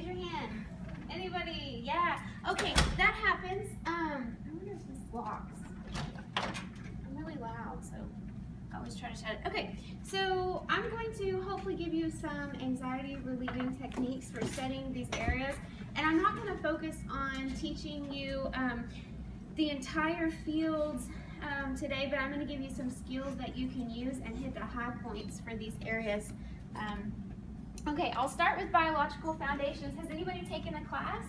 your hand. Anybody? Yeah. Okay, that happens. I wonder if this locks. I'm really loud, so I always try to shut it. Okay, so I'm going to hopefully give you some anxiety relieving techniques for setting these areas. And I'm not going to focus on teaching you the entire fields today, but I'm going to give you some skills that you can use and hit the high points for these areas. Okay, I'll start with biological foundations. Has anybody taken a class?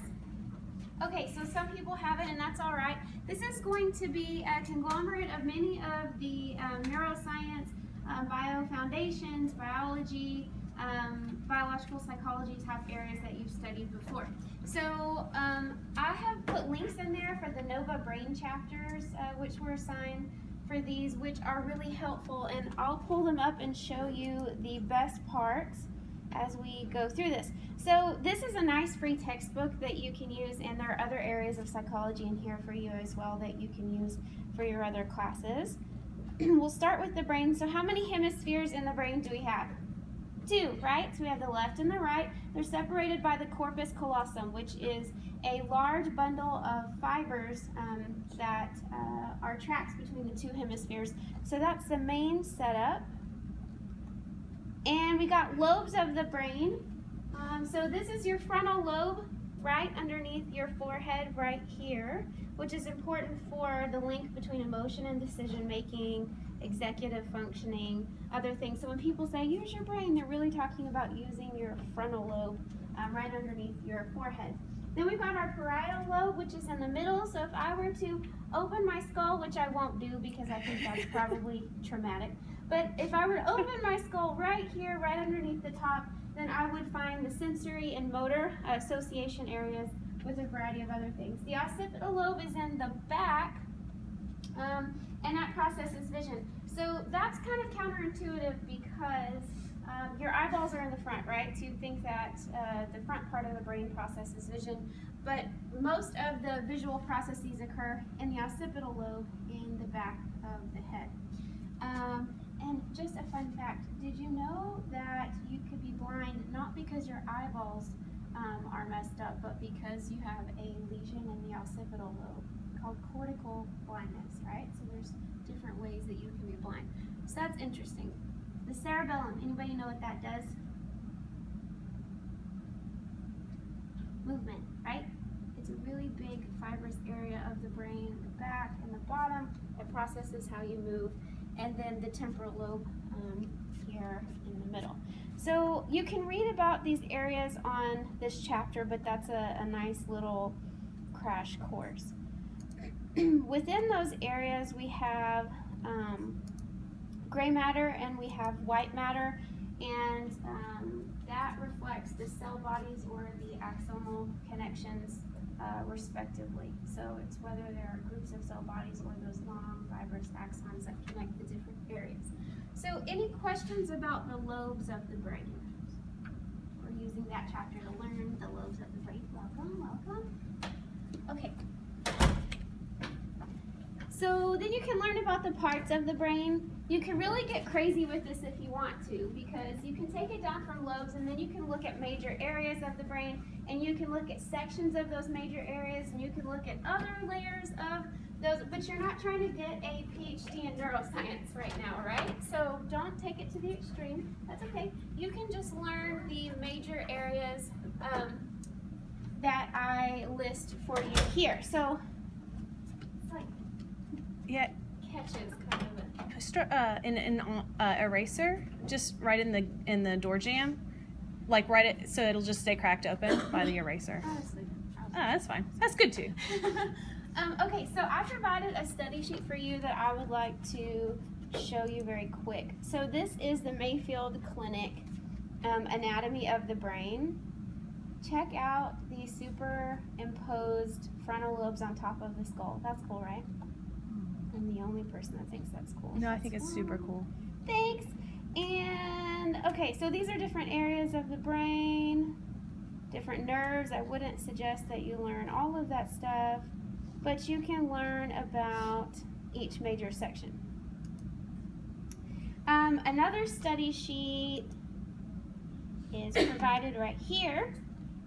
Okay, so some people haven't, and that's all right. This is going to be a conglomerate of many of the neuroscience, bio foundations, biology, biological psychology type areas that you've studied before. So I have put links in there for the Nova Brain chapters, which were assigned for these, which are really helpful, and I'll pull them up and show you the best parts as we go through this. So this is a nice free textbook that you can use, and there are other areas of psychology in here for you as well that you can use for your other classes. We'll start with the brain. So how many hemispheres in the brain do we have? 2, right? So we have the left and the right. They're separated by the corpus callosum, which is a large bundle of fibers that are tracks between the 2 hemispheres. So that's the main setup. And we got lobes of the brain. So this is your frontal lobe right underneath your forehead right here, which is important for the link between emotion and decision making, executive functioning, other things. So when people say use your brain, they're really talking about using your frontal lobe right underneath your forehead. Then we've got our parietal lobe, which is in the middle. So if I were to open my skull, which I won't do because I think that's probably traumatic, but if I were to open my skull right here, right underneath the top, then I would find the sensory and motor association areas with a variety of other things. The occipital lobe is in the back, and that processes vision. So that's kind of counterintuitive because your eyeballs are in the front, right? So you think that the front part of the brain processes vision, but most of the visual processes occur in the occipital lobe in the back of the head. And just a fun fact, did you know that you could be blind not because your eyeballs are messed up, but because you have a lesion in the occipital lobe called cortical blindness, right? So there's different ways that you can be blind. So that's interesting. The cerebellum, anybody know what that does? Movement, right? It's a really big fibrous area of the brain, the back and the bottom. It processes how you move. And then the temporal lobe here in the middle. So you can read about these areas on this chapter, but that's a nice little crash course. Within those areas we have gray matter and we have white matter, and that reflects the cell bodies or the axonal connections respectively. So it's whether there are groups of cell bodies or those long fibrous axons that connect the different areas. So any questions about the lobes of the brain? We're using that chapter to learn the lobes of the brain. Welcome, welcome. Okay. So then you can learn about the parts of the brain. You can really get crazy with this if you want to, because you can take it down from lobes and then you can look at major areas of the brain, and you can look at sections of those major areas, and you can look at other layers of those, but you're not trying to get a PhD in neuroscience right now, right? So don't take it to the extreme. That's okay. You can just learn the major areas that I list for you here. So it's like catches kind of an eraser, just right in the door jamb, like write it so it'll just stay cracked open by the eraser. honestly. Oh, that's fine. That's good too. Okay, so I provided a study sheet for you that I would like to show you very quick. So this is the Mayfield Clinic Anatomy of the Brain. Check out the superimposed frontal lobes on top of the skull. That's cool, right? I'm the only person that thinks that's cool. No, I think it's super cool. Thanks. And okay, so these are different areas of the brain, different nerves. I wouldn't suggest that you learn all of that stuff, but you can learn about each major section. Another study sheet is provided right here,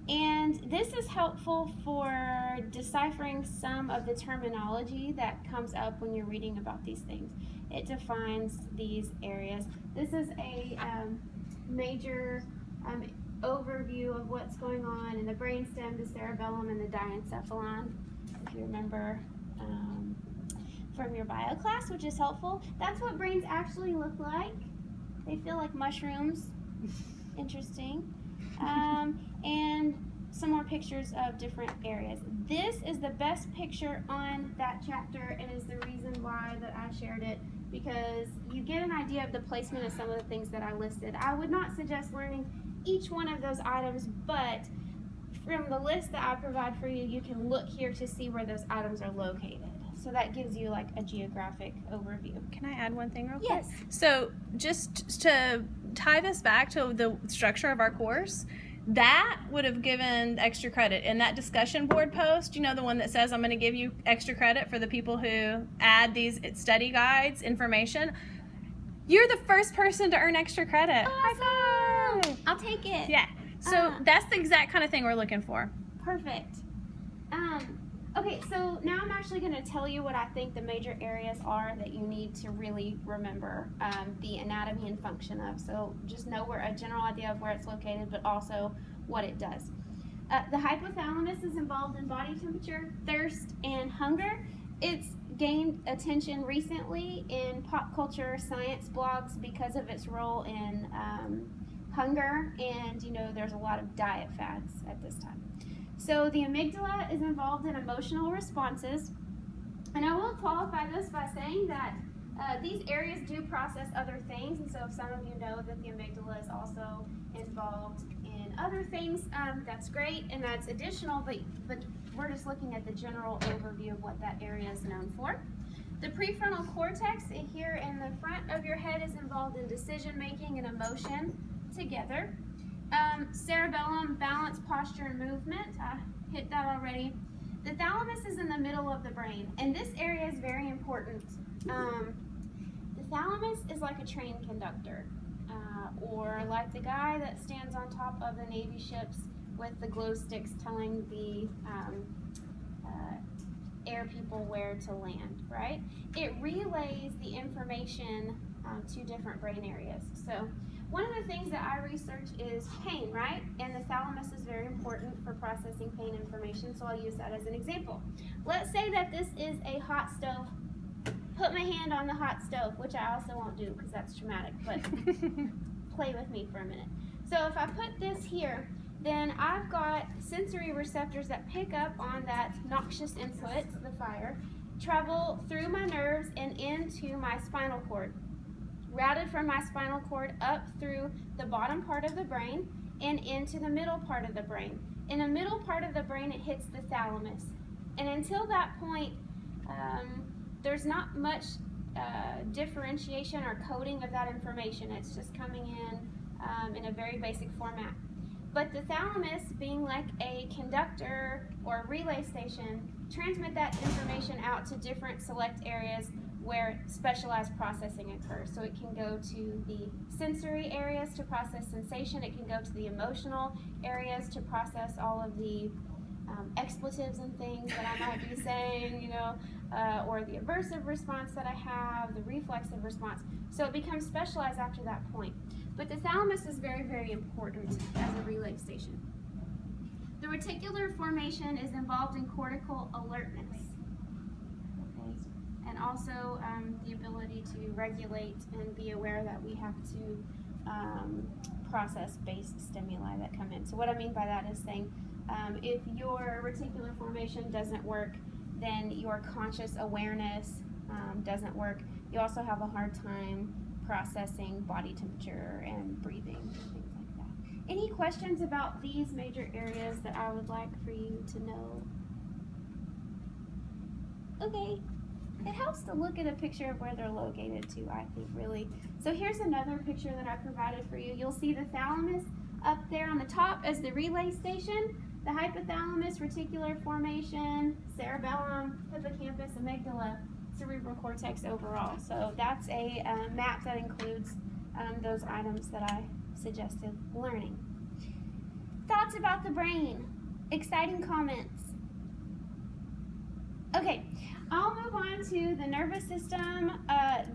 And this is helpful for deciphering some of the terminology that comes up when you're reading about these things. It defines these areas. This is a major overview of what's going on in the brainstem, the cerebellum, and the diencephalon, if you remember from your bio class, which is helpful. That's what brains actually look like. They feel like mushrooms. Interesting. And some more pictures of different areas. This is the best picture on that chapter, and is the reason why that I shared it, because you get an idea of the placement of some of the things that I listed. I would not suggest learning each one of those items, but from the list that I provide for you, you can look here to see where those items are located. So that gives you like a geographic overview. Can I add one thing real quick? Yes. So just to tie this back to the structure of our course, that would have given extra credit in that discussion board post, you know, the one that says I'm going to give you extra credit for the people who add these study guides information. You're the first person to earn extra credit. Awesome. High five. I'll take it. Yeah. So that's the exact kind of thing we're looking for. Perfect. Okay, so now I'm actually going to tell you what I think the major areas are that you need to really remember the anatomy and function of. So just know a general idea of where it's located, but also what it does. The hypothalamus is involved in body temperature, thirst, and hunger. It's gained attention recently in pop culture science blogs because of its role in hunger, and you know there's a lot of diet fads at this time. So the amygdala is involved in emotional responses, and I will qualify this by saying that these areas do process other things, and so if some of you know that the amygdala is also involved in other things, that's great, and that's additional, but we're just looking at the general overview of what that area is known for. The prefrontal cortex here in the front of your head is involved in decision making and emotion together. Cerebellum, balance, posture, and movement. I hit that already. The thalamus is in the middle of the brain, and this area is very important. The thalamus is like a train conductor, or like the guy that stands on top of the Navy ships with the glow sticks telling the air people where to land, right? It relays the information to different brain areas. So one of the things that I research is pain, right? And the thalamus is very important for processing pain information, so I'll use that as an example. Let's say that this is a hot stove. Put my hand on the hot stove, which I also won't do because that's traumatic, but play with me for a minute. So if I put this here, then I've got sensory receptors that pick up on that noxious input, the fire, travel through my nerves and into my spinal cord. Routed from my spinal cord up through the bottom part of the brain and into the middle part of the brain. In the middle part of the brain, it hits the thalamus. And until that point, there's not much differentiation or coding of that information. It's just coming in a very basic format. But the thalamus, being like a conductor or a relay station, transmit that information out to different select areas where specialized processing occurs. So it can go to the sensory areas to process sensation. It can go to the emotional areas to process all of the expletives and things that I might be saying, you know, or the aversive response that I have, the reflexive response. So it becomes specialized after that point. But the thalamus is very, very important as a relay station. The reticular formation is involved in cortical alertness. Okay. And also the ability to regulate and be aware that we have to process based stimuli that come in. So what I mean by that is saying if your reticular formation doesn't work, then your conscious awareness doesn't work. You also have a hard time processing body temperature and breathing, things like that. Any questions about these major areas that I would like for you to know? Okay. It helps to look at a picture of where they're located too, I think, really. So here's another picture that I provided for you. You'll see the thalamus up there on the top as the relay station, the hypothalamus, reticular formation, cerebellum, hippocampus, amygdala, cerebral cortex overall. So that's a map that includes those items that I suggested learning. Thoughts thoughts about the brain? Exciting comments? Okay, I'll move on to the nervous system.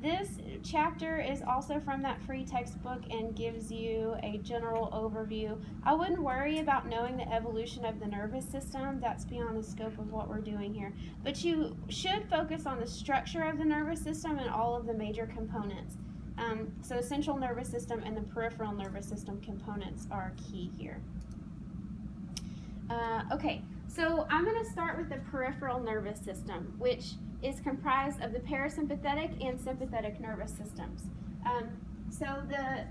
This chapter is also from that free textbook and gives you a general overview. I wouldn't worry about knowing the evolution of the nervous system. That's beyond the scope of what we're doing here. But you should focus on the structure of the nervous system and all of the major components. So central nervous system and the peripheral nervous system components are key here. Okay, so I'm going to start with the peripheral nervous system, which is comprised of the parasympathetic and sympathetic nervous systems. So the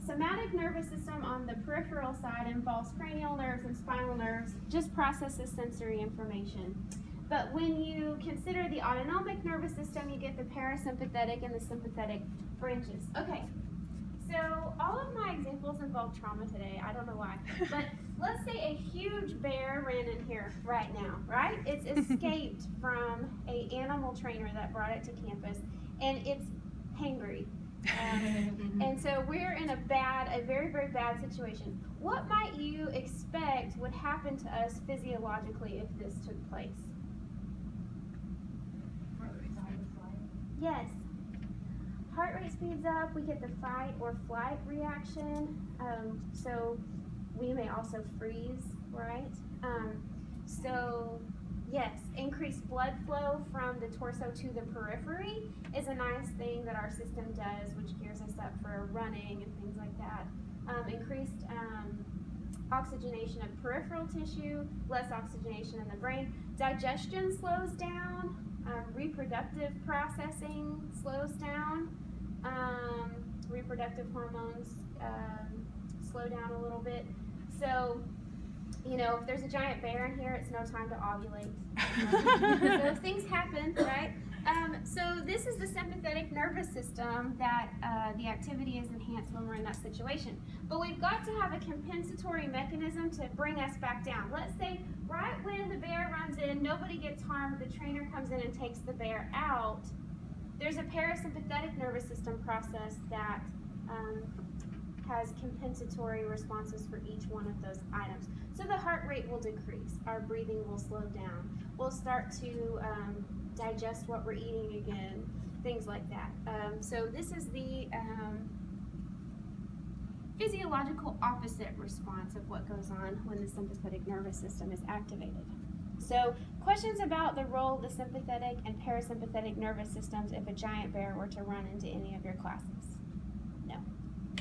somatic nervous system on the peripheral side involves cranial nerves and spinal nerves, just processes sensory information. But when you consider the autonomic nervous system, you get the parasympathetic and the sympathetic branches. Okay, so all of my examples involve trauma today. I don't know why. But let's say a huge bear ran in here right now, right? It's escaped from an animal trainer that brought it to campus, and it's hangry. And so we're in a very, very bad situation. What might you expect would happen to us physiologically if this took place? Yes. Heart rate speeds up, we get the fight or flight reaction. So we may also freeze, right? So yes, increased blood flow from the torso to the periphery is a nice thing that our system does, which gears us up for running and things like that. Increased oxygenation of peripheral tissue, less oxygenation in the brain. Digestion slows down. Reproductive processing slows down. Reproductive hormones slow down a little bit. So, you know, if there's a giant bear in here, it's no time to ovulate. So things happen, right? So this is the sympathetic nervous system that the activity is enhanced when we're in that situation. But we've got to have a compensatory mechanism to bring us back down. Let's say right when the bear runs in, nobody gets harmed, the trainer comes in and takes the bear out. There's a parasympathetic nervous system process that has compensatory responses for each one of those items. So the heart rate will decrease, our breathing will slow down, we'll start to digest what we're eating again, things like that. So this is the physiological opposite response of what goes on when the sympathetic nervous system is activated. So questions about the role of the sympathetic and parasympathetic nervous systems if a giant bear were to run into any of your classes? No?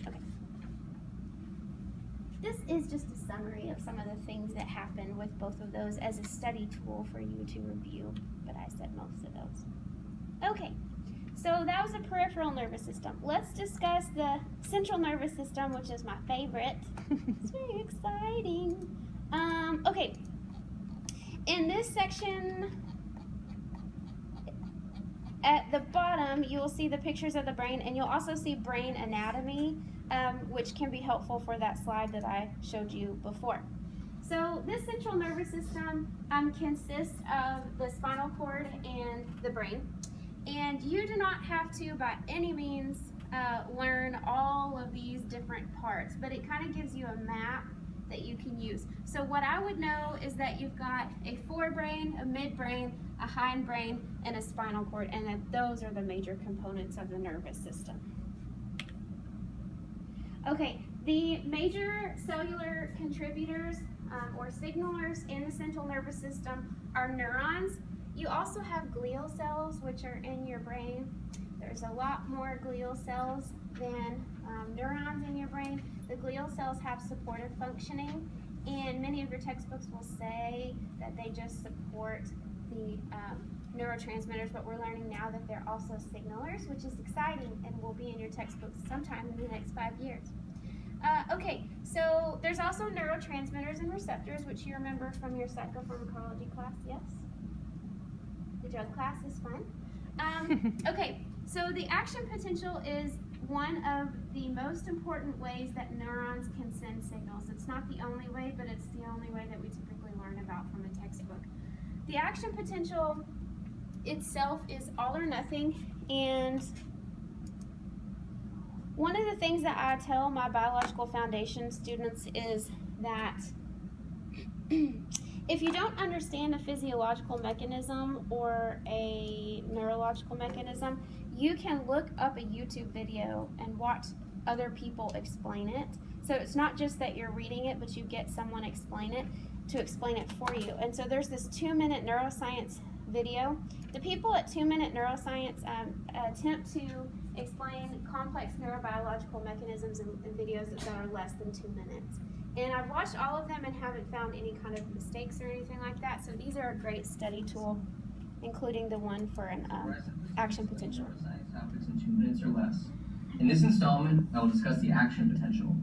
Okay. This is just a summary of some of the things that happen with both of those as a study tool for you to review, but I said most of those. Okay, so that was the peripheral nervous system. Let's discuss the central nervous system, which is my favorite. It's very exciting. Okay, in this section, at the bottom, you will see the pictures of the brain, and you'll also see brain anatomy, which can be helpful for that slide that I showed you before. So this central nervous system consists of the spinal cord and the brain. And you do not have to, by any means, learn all of these different parts, but it kind of gives you a map that you can use. So what I would know is that you've got a forebrain, a midbrain, a hindbrain, and a spinal cord, and that those are the major components of the nervous system. Okay, the major cellular contributors or signalers in the central nervous system are neurons. You also have glial cells, which are in your brain. There's a lot more glial cells than neurons in your brain. The glial cells have supportive functioning, and many of your textbooks will say that they just support the neurotransmitters, but we're learning now that they're also signalers, which is exciting and will be in your textbooks sometime in the next 5 years. Okay, so there's also neurotransmitters and receptors, which you remember from your psychopharmacology class, yes? The drug class is fun. Okay, so the action potential is one of the most important ways that neurons can send signals. It's not the only way, but it's the only way that we typically learn about from a textbook. The action potential itself is all or nothing, and one of the things that I tell my biological foundation students is that if you don't understand a physiological mechanism or a neurological mechanism, you can look up a YouTube video and watch other people explain it. So it's not just that you're reading it, but you get someone to explain it for you. And so there's this 2-minute neuroscience video. The people at 2-minute neuroscience attempt to explain complex neurobiological mechanisms in videos that are less than 2 minutes. And I've watched all of them and haven't found any kind of mistakes or anything like that. So these are a great study tool, including the one for an action potential. Neuroscience topics in 2 minutes or less. In this installment, I will discuss the action potential.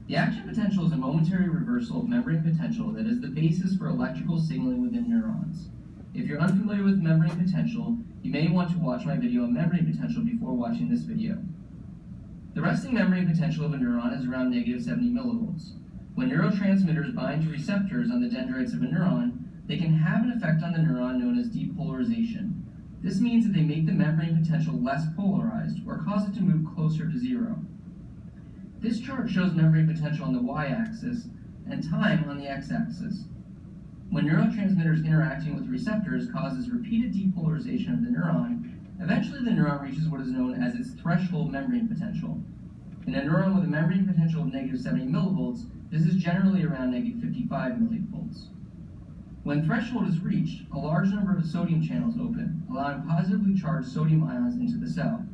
The action potential is a momentary reversal of membrane potential that is the basis for electrical signaling within neurons. If you're unfamiliar with membrane potential, you may want to watch my video on membrane potential before watching this video. The resting membrane potential of a neuron is around -70 millivolts. When neurotransmitters bind to receptors on the dendrites of a neuron, they can have an effect on the neuron known as depolarization. This means that they make the membrane potential less polarized or cause it to move closer to zero. This chart shows membrane potential on the y-axis and time on the x-axis. When neurotransmitters interacting with receptors causes repeated depolarization of the neuron, eventually the neuron reaches what is known as its threshold membrane potential. In a neuron with a membrane potential of -70 millivolts, this is generally around -55 millivolts. When threshold is reached, a large number of sodium channels open, allowing positively charged sodium ions into the cell.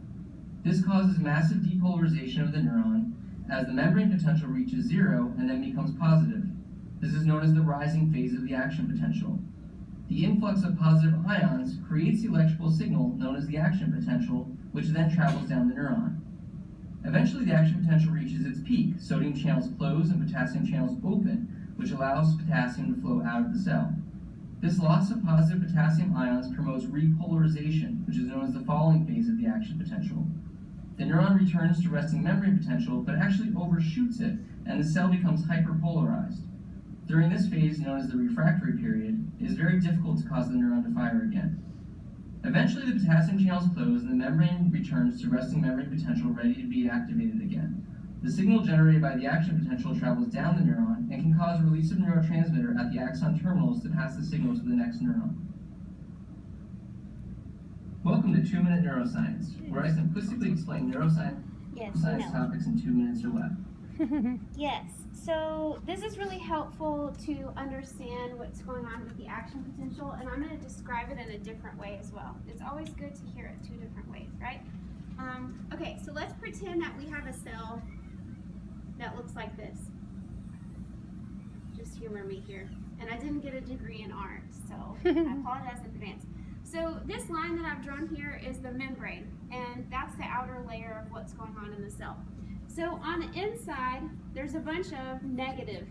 This causes massive depolarization of the neuron as the membrane potential reaches zero and then becomes positive. This is known as the rising phase of the action potential. The influx of positive ions creates the electrical signal known as the action potential, which then travels down the neuron. Eventually, the action potential reaches its peak. Sodium channels close and potassium channels open, which allows potassium to flow out of the cell. This loss of positive potassium ions promotes repolarization, which is known as the falling phase of the action potential. The neuron returns to resting membrane potential, but actually overshoots it, and the cell becomes hyperpolarized. During this phase, known as the refractory period, it is very difficult to cause the neuron to fire again. Eventually, the potassium channels close and the membrane returns to resting membrane potential, ready to be activated again. The signal generated by the action potential travels down the neuron and can cause release of neurotransmitter at the axon terminals to pass the signal to the next neuron. Welcome to 2-Minute Neuroscience, where I simplistically explain neuroscience topics in 2 minutes or less. Yes, so this is really helpful to understand what's going on with the action potential, and I'm going to describe it in a different way as well. It's always good to hear it 2 different ways, right? Okay, so let's pretend that we have a cell that looks like this. Just humor me here. And I didn't get a degree in art, so I apologize in advance. So this line that I've drawn here is the membrane, and that's the outer layer of what's going on in the cell. So on the inside, there's a bunch of negative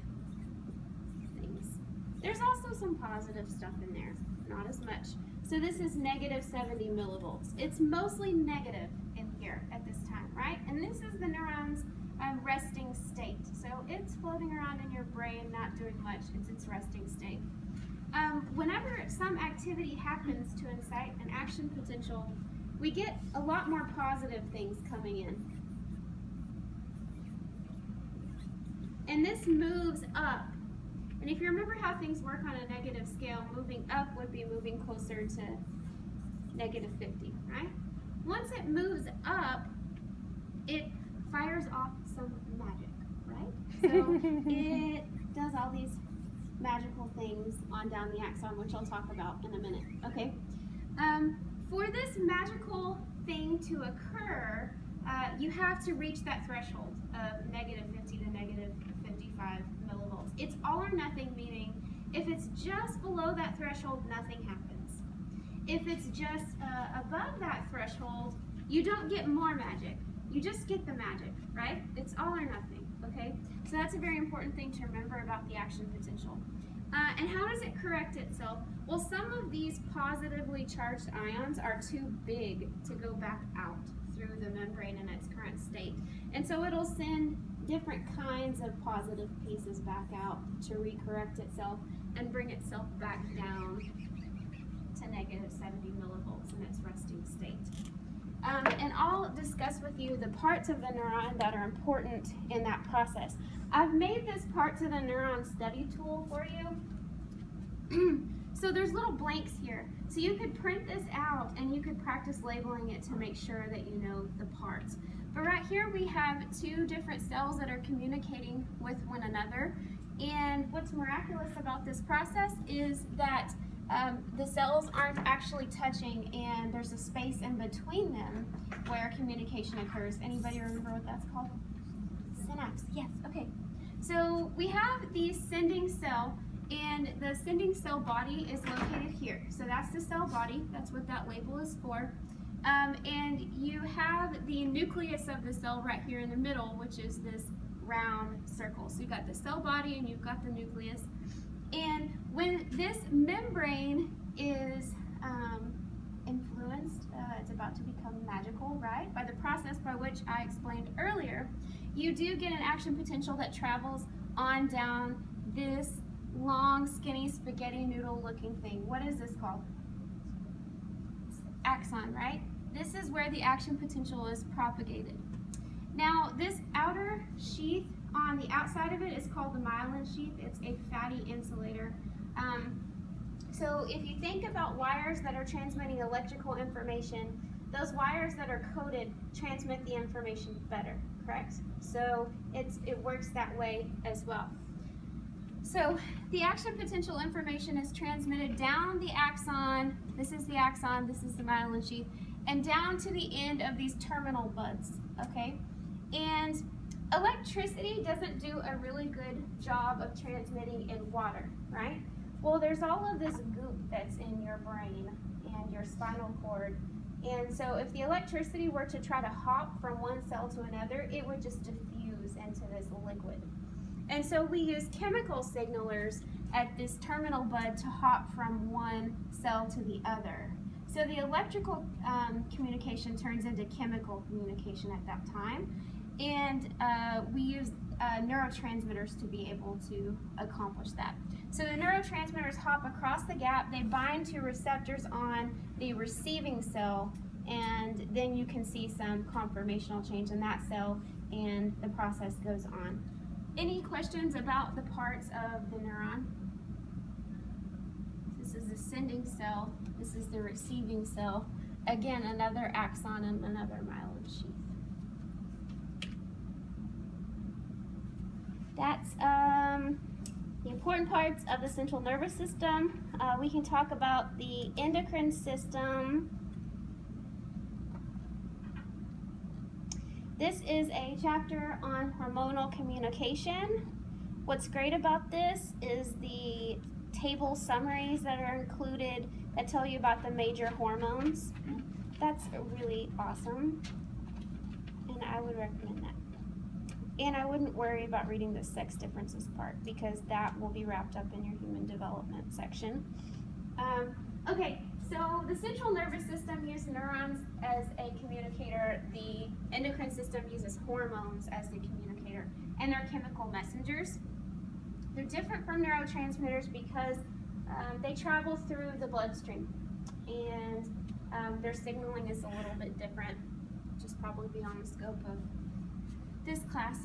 things. There's also some positive stuff in there, not as much. So this is -70 millivolts. It's mostly negative in here at this time, right? And this is the neuron's resting state. So it's floating around in your brain, not doing much. It's its resting state. Whenever some activity happens to incite an action potential, we get a lot more positive things coming in. And this moves up. And if you remember how things work on a negative scale, moving up would be moving closer to -50, right? Once it moves up, it fires off some magic, right? So it does all these magical things on down the axon, which I'll talk about in a minute, okay? For this magical thing to occur, you have to reach that threshold of -50 to -55 millivolts. It's all or nothing, meaning if it's just below that threshold, nothing happens. If it's just above that threshold, you don't get more magic. You just get the magic, right? It's all or nothing, okay? So that's a very important thing to remember about the action potential. And how does it correct itself? Well, some of these positively charged ions are too big to go back out through the membrane in its current state. And so it'll send different kinds of positive pieces back out to recorrect itself and bring itself back down to -70 millivolts in its resting state. And I'll discuss with you the parts of the neuron that are important in that process. I've made this parts of the neuron study tool for you. So there's little blanks here. So you could print this out and you could practice labeling it to make sure that you know the parts. But right here we have two different cells that are communicating with one another. And what's miraculous about this process is that the cells aren't actually touching and there's a space in between them where communication occurs. Anybody remember what that's called? Synapse, yes, okay. So we have the sending cell, and the sending cell body is located here. So that's the cell body, that's what that label is for. And you have the nucleus of the cell right here in the middle, which is this round circle. So you've got the cell body and you've got the nucleus. And when this membrane is influenced, it's about to become magical, right? By the process by which I explained earlier, you do get an action potential that travels on down this long, skinny, spaghetti noodle looking thing. What is this called? Axon, right? This is where the action potential is propagated. Now, this outer sheath on the outside of it is called the myelin sheath. It's a fatty insulator. So if you think about wires that are transmitting electrical information, those wires that are coated transmit the information better, correct? So it works that way as well. So the action potential information is transmitted down the axon. This is the axon, this is the myelin sheath, and down to the end of these terminal buds, okay? And electricity doesn't do a really good job of transmitting in water, right? Well, there's all of this goop that's in your brain and your spinal cord. And so if the electricity were to try to hop from one cell to another, it would just diffuse into this liquid. And so we use chemical signalers at this terminal bud to hop from one cell to the other. So the electrical communication turns into chemical communication at that time. And we use neurotransmitters to be able to accomplish that. So the neurotransmitters hop across the gap, they bind to receptors on the receiving cell, and then you can see some conformational change in that cell, and the process goes on. Any questions about the parts of the neuron? This is the sending cell, this is the receiving cell. Again, another axon and another myelin sheath. That's the important parts of the central nervous system. We can talk about the endocrine system. This is a chapter on hormonal communication. What's great about this is the table summaries that are included that tell you about the major hormones. That's really awesome, and I would recommend that. And I wouldn't worry about reading the sex differences part because that will be wrapped up in your human development section. Okay, so the central nervous system uses neurons as a communicator. The endocrine system uses hormones as the communicator, and they're chemical messengers. They're different from neurotransmitters because they travel through the bloodstream, and their signaling is a little bit different, which is probably beyond the scope of this class.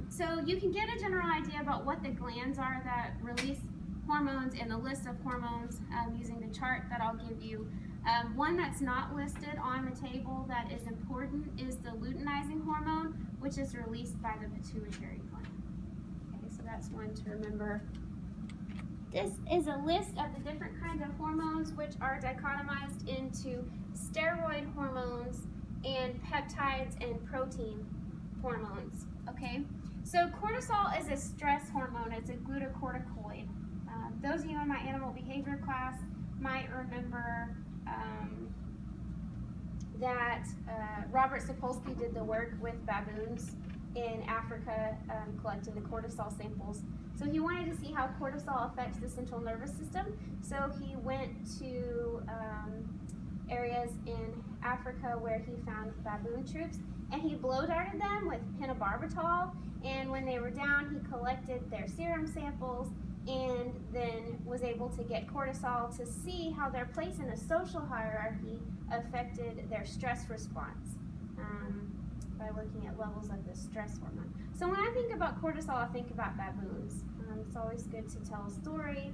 So you can get a general idea about what the glands are that release hormones and the list of hormones using the chart that I'll give you. One that's not listed on the table that is important is the luteinizing hormone, which is released by the pituitary gland. Okay, so that's one to remember. This is a list of the different kinds of hormones which are dichotomized into steroid hormones and peptides and protein hormones, okay? So cortisol is a stress hormone. It's a glucocorticoid. Those of you in my animal behavior class might remember that Robert Sapolsky did the work with baboons in Africa, collecting the cortisol samples. So he wanted to see how cortisol affects the central nervous system. So he went to areas in Africa where he found baboon troops, and he blow darted them with pentobarbital, and when they were down, he collected their serum samples, and then was able to get cortisol to see how their place in a social hierarchy affected their stress response by looking at levels of the stress hormone. So when I think about cortisol, I think about baboons. It's always good to tell a story,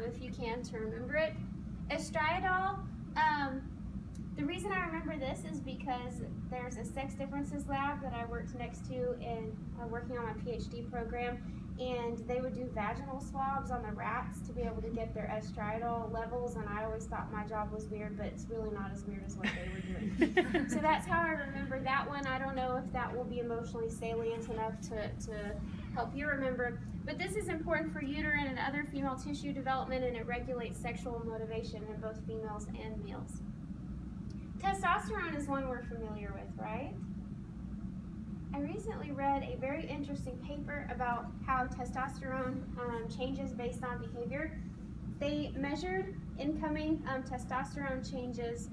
if you can, to remember it. Estriadol, the reason I remember this is because there's a sex differences lab that I worked next to in working on my PhD program, and they would do vaginal swabs on the rats to be able to get their estriadol levels, and I always thought my job was weird, but it's really not as weird as what they were doing. So that's how I remember that one. I don't know if that will be emotionally salient enough to help you remember, but this is important for uterine and other female tissue development, and it regulates sexual motivation in both females and males. Testosterone is one we're familiar with, right? I recently read a very interesting paper about how testosterone changes based on behavior. They measured incoming testosterone changes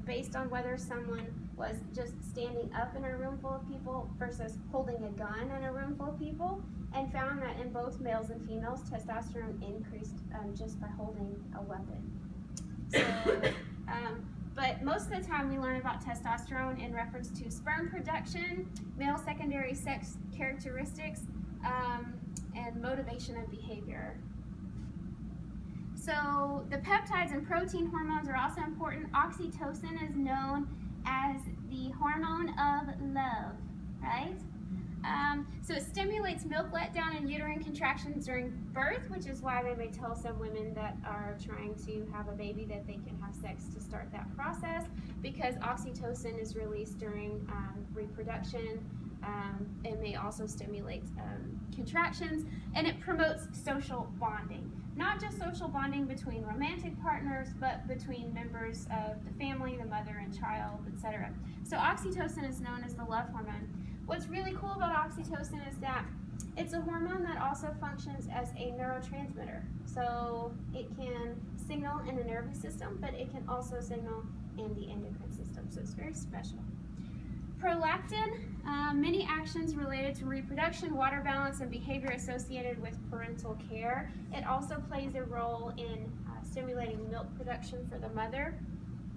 based on whether someone was just standing up in a room full of people versus holding a gun in a room full of people, and found that in both males and females, testosterone increased just by holding a weapon. So, but most of the time we learn about testosterone in reference to sperm production, male secondary sex characteristics, and motivation and behavior. So the peptides and protein hormones are also important. Oxytocin is known as the hormone of love, right? So it stimulates milk letdown and uterine contractions during birth, which is why they may tell some women that are trying to have a baby that they can have sex to start that process, because oxytocin is released during reproduction. It may also stimulate contractions, and it promotes social bonding. Not just social bonding between romantic partners, but between members of the family, the mother and child, etc. So oxytocin is known as the love hormone. What's really cool about oxytocin is that it's a hormone that also functions as a neurotransmitter. So it can signal in the nervous system, but it can also signal in the endocrine system. So it's very special. Prolactin, many actions related to reproduction, water balance, and behavior associated with parental care. It also plays a role in stimulating milk production for the mother.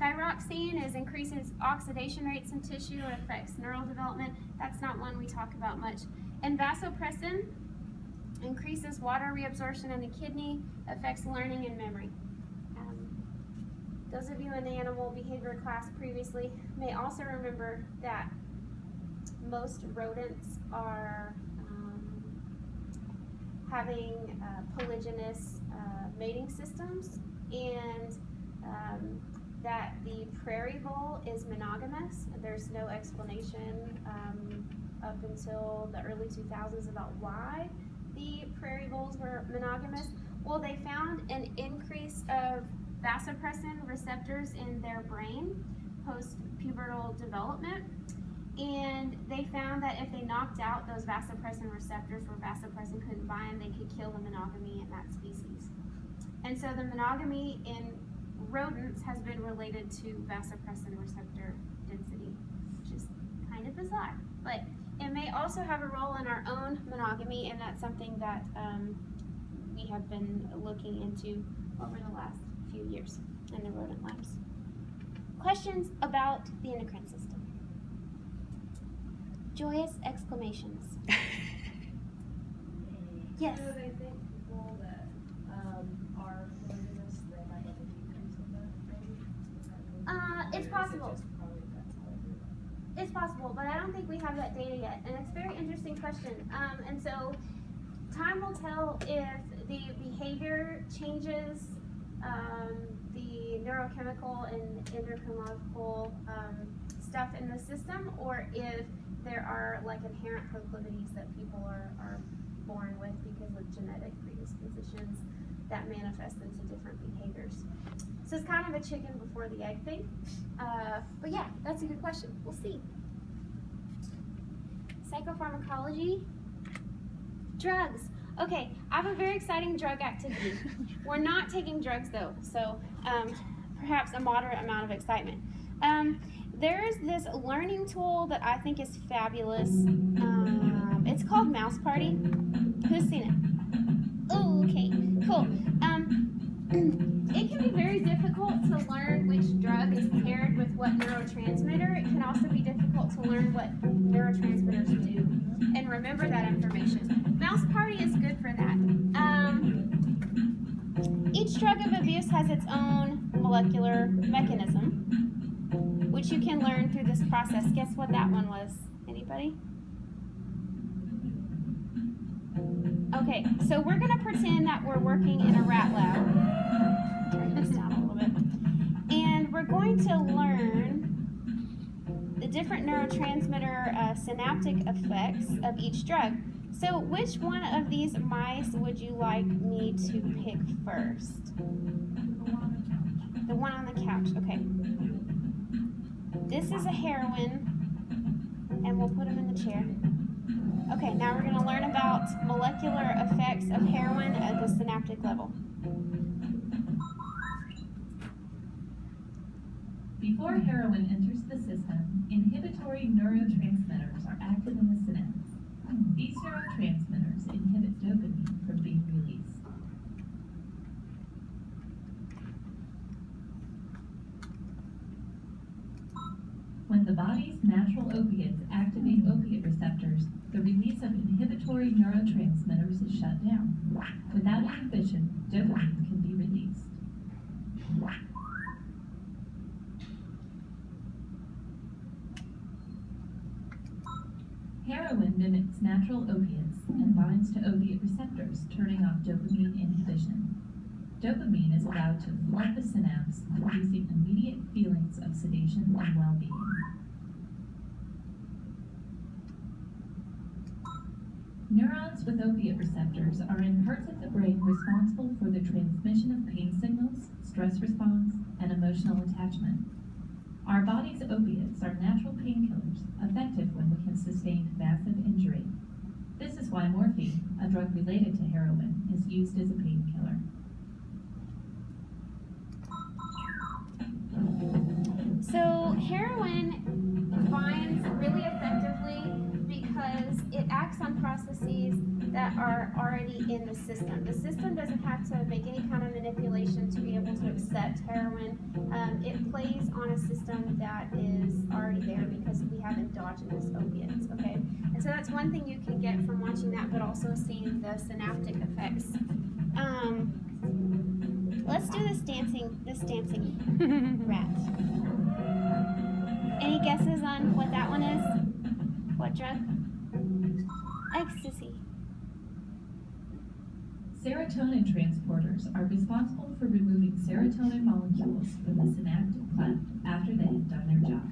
Thyroxine increases oxidation rates in tissue and affects neural development. That's not one we talk about much. And vasopressin increases water reabsorption in the kidney, affects learning and memory. Those of you in the animal behavior class previously may also remember that most rodents are having polygynous mating systems, and that the prairie vole is monogamous. There's no explanation up until the early 2000s about why the prairie voles were monogamous. Well, they found an increase of vasopressin receptors in their brain post-pubertal development, and they found that if they knocked out those vasopressin receptors where vasopressin couldn't bind, they could kill the monogamy in that species. And so the monogamy in rodents has been related to vasopressin receptor density, which is kind of bizarre, but it may also have a role in our own monogamy, and that's something that we have been looking into over the last few years in the rodent labs. Questions about the endocrine system? Joyous exclamations. Yes. So they think people that are polygynous, they might have a decrease in that, maybe? It's possible. It's possible, but I don't think we have that data yet, and it's a very interesting question. And so time will tell if the behavior changes the neurochemical and endocrinological stuff in the system, or if there are like inherent proclivities that people are born with because of genetic predispositions that manifest into different behaviors. So it's kind of a chicken before the egg thing. But yeah, that's a good question. We'll see. Psychopharmacology. Drugs. Okay, I have a very exciting drug activity. We're not taking drugs though, so perhaps a moderate amount of excitement. There's this learning tool that I think is fabulous. It's called Mouse Party. Who's seen it? Oh, okay. what neurotransmitter, it can also be difficult to learn what neurotransmitters do and remember that information. Mouse Party is good for that. Each drug of abuse has its own molecular mechanism, which you can learn through this process. Guess what that one was? Anybody? Okay, so we're going to pretend that we're working in a rat lab. Turn this down a little bit. And we're going to learn the different neurotransmitter synaptic effects of each drug. So which one of these mice would you like me to pick first? The one on the couch, okay. This is a heroine, and we'll put him in the chair. Okay, now we're going to learn about molecular effects of heroin at the synaptic level. Before heroin enters the system, inhibitory neurotransmitters are active in the synapse. These neurotransmitters inhibit dopamine from being released. When the body's natural opiates activate opiate receptors, the release of inhibitory neurotransmitters is shut down. Without inhibition, dopamine can be released. Heroin mimics natural opiates and binds to opiate receptors, turning off dopamine inhibition. Dopamine is allowed to flood the synapse, producing immediate feelings of sedation and well-being. Neurons with opiate receptors are in parts of the brain responsible for the transmission of pain signals, stress response, and emotional attachment. Our body's opiates are natural painkillers, effective when we can sustain massive injury. This is why morphine, a drug related to heroin, is used as a painkiller. So heroin binds really effectively because it acts on processes that are already in the system. The system doesn't have to make any kind of manipulation to be able to accept heroin. It plays on a system that is already there because we have endogenous opiates, okay? And so that's one thing you can get from watching that, but also seeing the synaptic effects. Let's do this dancing rat. Any guesses on what that one is? What drug? Ecstasy. Serotonin transporters are responsible for removing serotonin molecules from the synaptic cleft after they have done their job.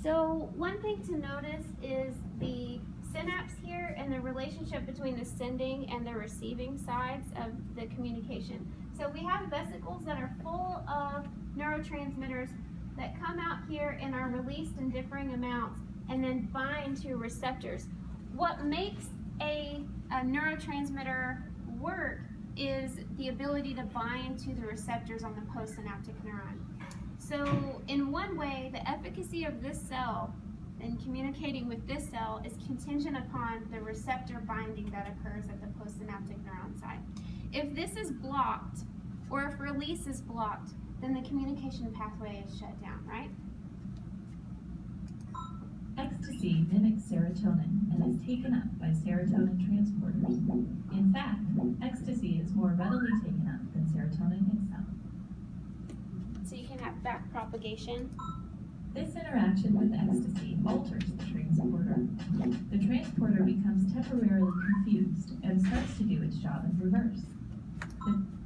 So one thing to notice is the synapse here and the relationship between the sending and the receiving sides of the communication. So we have vesicles that are full of neurotransmitters that come out here and are released in differing amounts and then bind to receptors. What makes a neurotransmitter work is the ability to bind to the receptors on the postsynaptic neuron. So in one way, the efficacy of this cell in communicating with this cell is contingent upon the receptor binding that occurs at the postsynaptic neuron side. If this is blocked, or if release is blocked, then the communication pathway is shut down, right? Ecstasy mimics serotonin and is taken up by serotonin transporters. In fact, ecstasy is more readily taken up than serotonin itself. So you can have back propagation. This interaction with ecstasy alters the transporter. The transporter becomes temporarily confused and starts to do its job in reverse.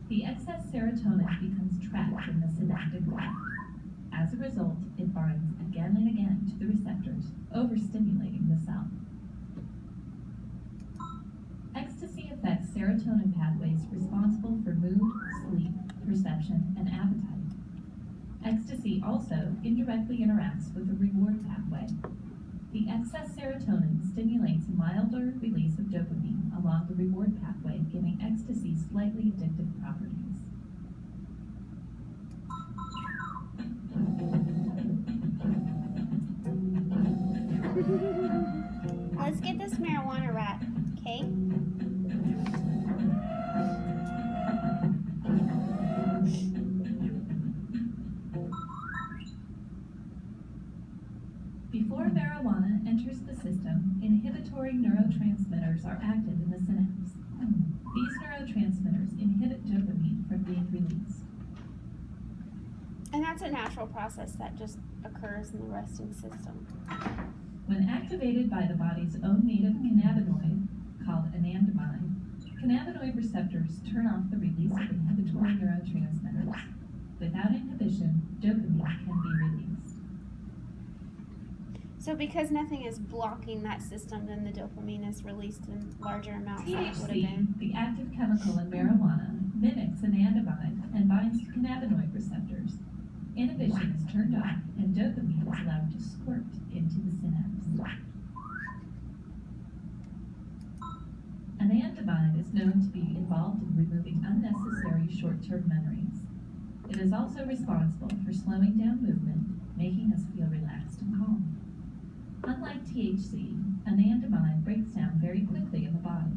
The excess serotonin becomes trapped in the synaptic cleft. As a result, it binds again and again to the receptors, overstimulating the cell. Ecstasy affects serotonin pathways responsible for mood, sleep, perception, and appetite. Ecstasy also indirectly interacts with the reward pathway. The excess serotonin stimulates milder release of dopamine along the reward pathway, giving ecstasy slightly addictive properties. Let's get this marijuana rat, okay? inhibitory neurotransmitters are active in the synapse. These neurotransmitters inhibit dopamine from being released. And that's a natural process that just occurs in the resting system. When activated by the body's own native cannabinoid, called anandamide, cannabinoid receptors turn off the release of inhibitory neurotransmitters. Without inhibition, dopamine can be released. So because nothing is blocking that system, then the dopamine is released in larger amounts than it would have THC, been. the active chemical in marijuana, mimics anandamide and binds to cannabinoid receptors. Inhibition is turned off and dopamine is allowed to squirt into the synapse. Anandamide is known to be involved in removing unnecessary short-term memories. It is also responsible for slowing down movement, making us feel relaxed and calm. Unlike THC, anandamide breaks down very quickly in the body.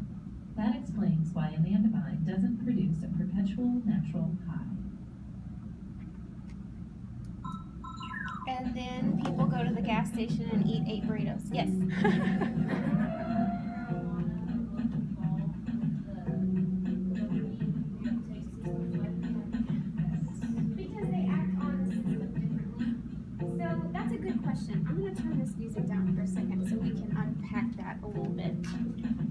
That explains why anandamide doesn't produce a perpetual natural high. And then people go to the gas station and eat 8 burritos. Yes. Because they act on the system differently. So that's a good question. I'm going to turn this music down for a second so we can unpack that a little bit.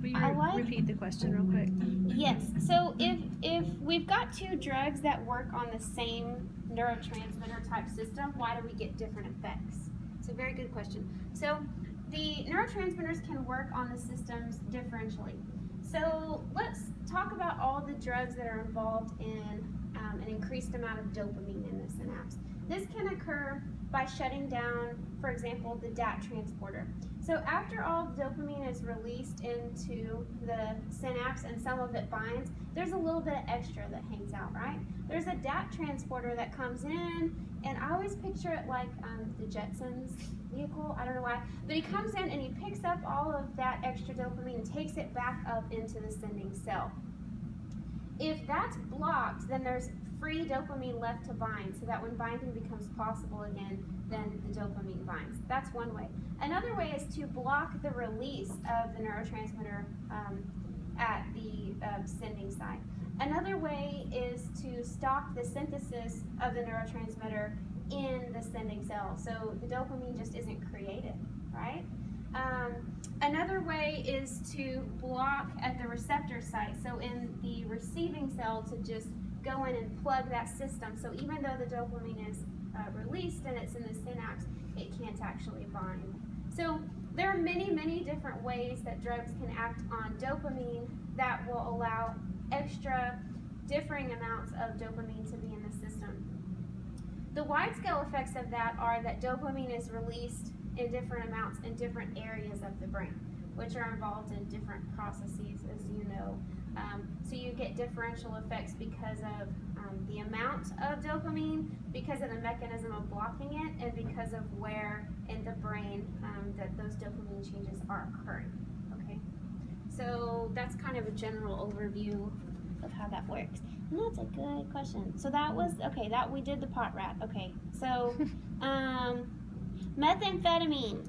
Will you I like- repeat the question real quick? Yes. So if we've got 2 drugs that work on the same neurotransmitter type system, why do we get different effects? It's a very good question. So the neurotransmitters can work on the systems differentially. So let's talk about all the drugs that are involved in an increased amount of dopamine in the synapse. This can occur by shutting down, for example, the DAT transporter. So after all dopamine is released into the synapse and some of it binds, there's a little bit of extra that hangs out, right? There's a DAT transporter that comes in, and I always picture it like the Jetsons vehicle, I don't know why, but he comes in and he picks up all of that extra dopamine and takes it back up into the sending cell. If that's blocked, then there's free dopamine left to bind, so that when binding becomes possible again, then the dopamine binds. That's one way. Another way is to block the release of the neurotransmitter at the sending site. Another way is to stop the synthesis of the neurotransmitter in the sending cell, so the dopamine just isn't created, right? Another way is to block at the receptor site, so in the receiving cell to just go in and plug that system, so even though the dopamine is released and it's in the synapse, it can't actually bind. So there are many, many different ways that drugs can act on dopamine that will allow extra differing amounts of dopamine to be in the system. The wide-scale effects of that are that dopamine is released in different amounts in different areas of the brain, which are involved in different processes, as you know. So you get differential effects because of the amount of dopamine, because of the mechanism of blocking it, and because of where in the brain that those dopamine changes are occurring. Okay, so that's kind of a general overview of how that works. And that's a good question. So that was, okay, that we did the pot rat. Okay, so methamphetamine.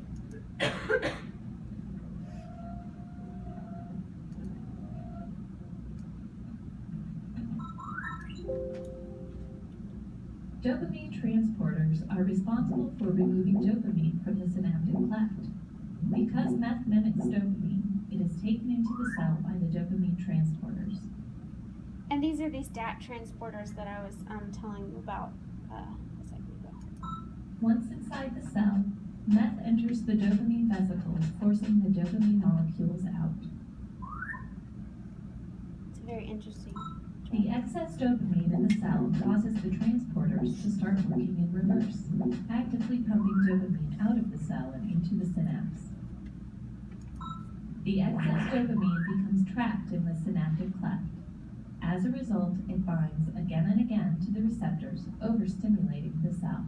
Dopamine transporters are responsible for removing dopamine from the synaptic cleft. Because meth mimics dopamine, it is taken into the cell by the dopamine transporters. And these are these DAT transporters that I was telling you about a second ago. Once inside the cell, meth enters the dopamine vesicles, forcing the dopamine molecules out. It's very interesting. The excess dopamine in the cell causes the transporters to start working in reverse, actively pumping dopamine out of the cell and into the synapse. The excess dopamine becomes trapped in the synaptic cleft. As a result, it binds again and again to the receptors, overstimulating the cell.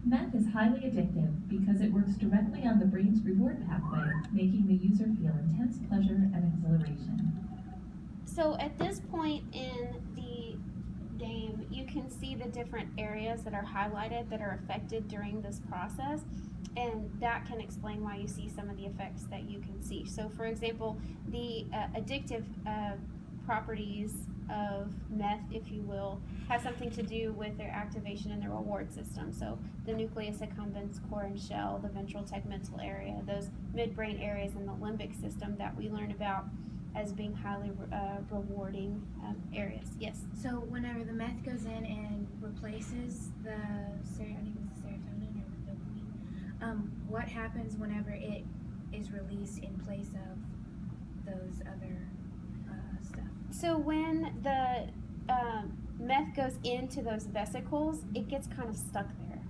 Meth is highly addictive because it works directly on the brain's reward pathway, making the user feel intense pleasure and exhilaration. So at this point in the game, you can see the different areas that are highlighted that are affected during this process. and that can explain why you see some of the effects that you can see. So, for example, the addictive properties of meth, if you will, have something to do with their activation in the reward system. So the nucleus accumbens, core and shell, the ventral tegmental area, those midbrain areas in the limbic system that we learn about as being highly rewarding areas. Yes? So whenever the meth goes in and replaces the serotonin or the dopamine, what happens whenever it is released in place of those other stuff? So when the meth goes into those vesicles, it gets kind of stuck there.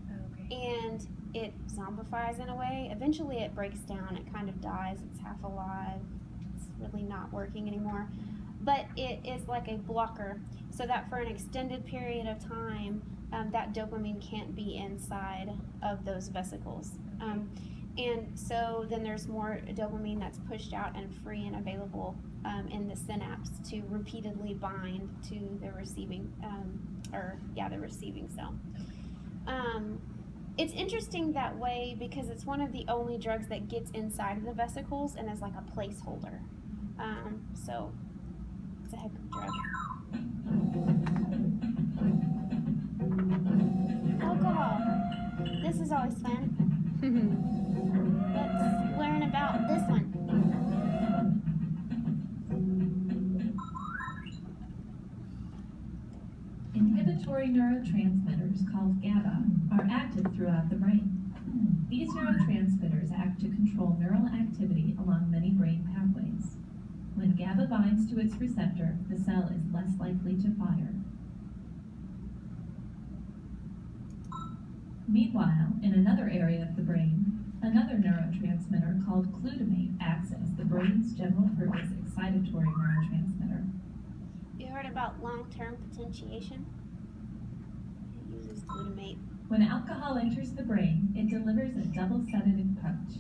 Okay. And it zombifies in a way. Eventually it breaks down, it kind of dies, it's half alive, it's really not working anymore. But it is like a blocker, so that for an extended period of time, that dopamine can't be inside of those vesicles. And so then there's more dopamine that's pushed out and free and available in the synapse to repeatedly bind to the receiving, the receiving cell. It's interesting that way because it's one of the only drugs that gets inside of the vesicles and is like a placeholder. So it's a heck of a drug. Alcohol. This is always fun. Let's learn about this one. Inhibitory neurotransmitters called GABA are active throughout the brain. These neurotransmitters act to control neural activity along many brain pathways. When GABA binds to its receptor, the cell is less likely to fire. Meanwhile, in another area of the brain, another neurotransmitter called glutamate acts as the brain's general-purpose excitatory neurotransmitter. You heard about long-term potentiation? It uses glutamate. When alcohol enters the brain, it delivers a double sedative punch.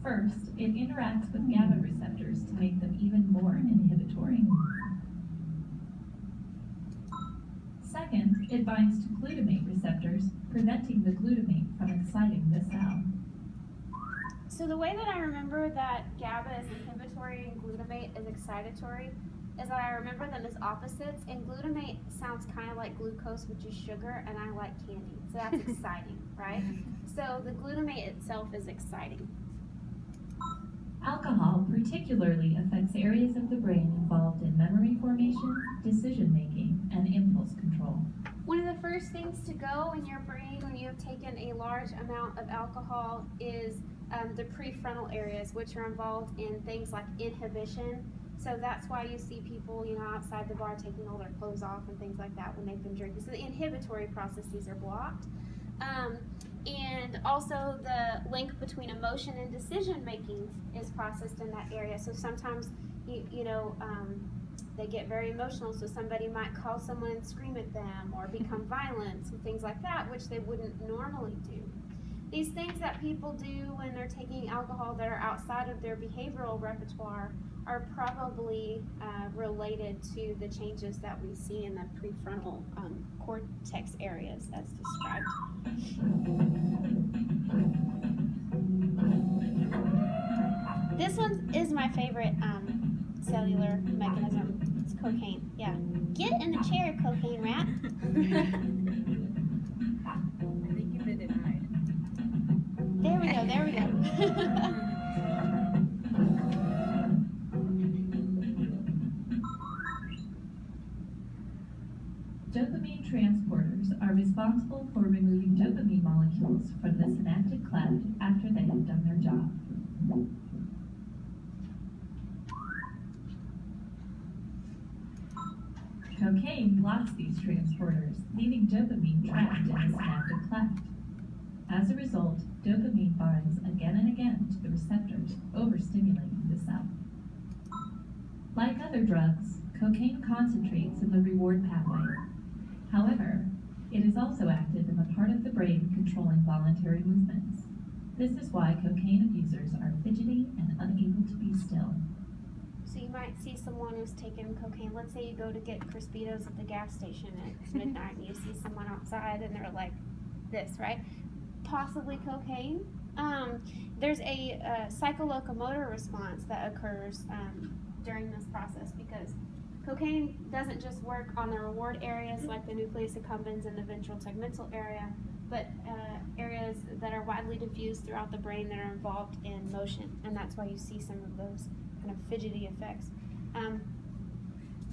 First, it interacts with GABA receptors to make them even more inhibitory. Second, it binds to glutamate receptors, preventing the glutamate from exciting the cell. So the way that I remember that GABA is inhibitory and glutamate is excitatory is that I remember them as opposites, and glutamate sounds kind of like glucose, which is sugar, and I like candy, so that's exciting, right? So the glutamate itself is exciting. Alcohol particularly affects areas of the brain involved in memory formation, decision-making, and impulse control. One of the first things to go in your brain when you have taken a large amount of alcohol is the prefrontal areas, which are involved in things like inhibition. So that's why you see people, outside the bar taking all their clothes off and things like that when they've been drinking. So the inhibitory processes are blocked. And also the link between emotion and decision making is processed in that area. So sometimes, they get very emotional, so somebody might call someone and scream at them or become violent and things like that, which they wouldn't normally do. These things that people do when they're taking alcohol that are outside of their behavioral repertoire are probably related to the changes that we see in the prefrontal cortex areas as described. This one is my favorite cellular mechanism. It's cocaine. Yeah. Get in the chair, cocaine rat. I think you've been denied. There we go, there we go. Dopamine transporters are responsible for removing dopamine molecules from the synaptic cleft after they have done their job. Cocaine blocks these transporters, leaving dopamine trapped in the synaptic cleft. As a result, dopamine binds again and again to the receptors, overstimulating the cell. Like other drugs, cocaine concentrates in the reward pathway. However, it is also active in the part of the brain controlling voluntary movements. This is why cocaine abusers are fidgety and unable to be still. So you might see someone who's taking cocaine. Let's say you go to get Crispitos at the gas station at midnight and you see someone outside and they're like this, right? Possibly cocaine, There's a psycholocomotor response that occurs during this process because cocaine doesn't just work on the reward areas like the nucleus accumbens and the ventral tegmental area, but areas that are widely diffused throughout the brain that are involved in motion, and that's why you see some of those kind of fidgety effects.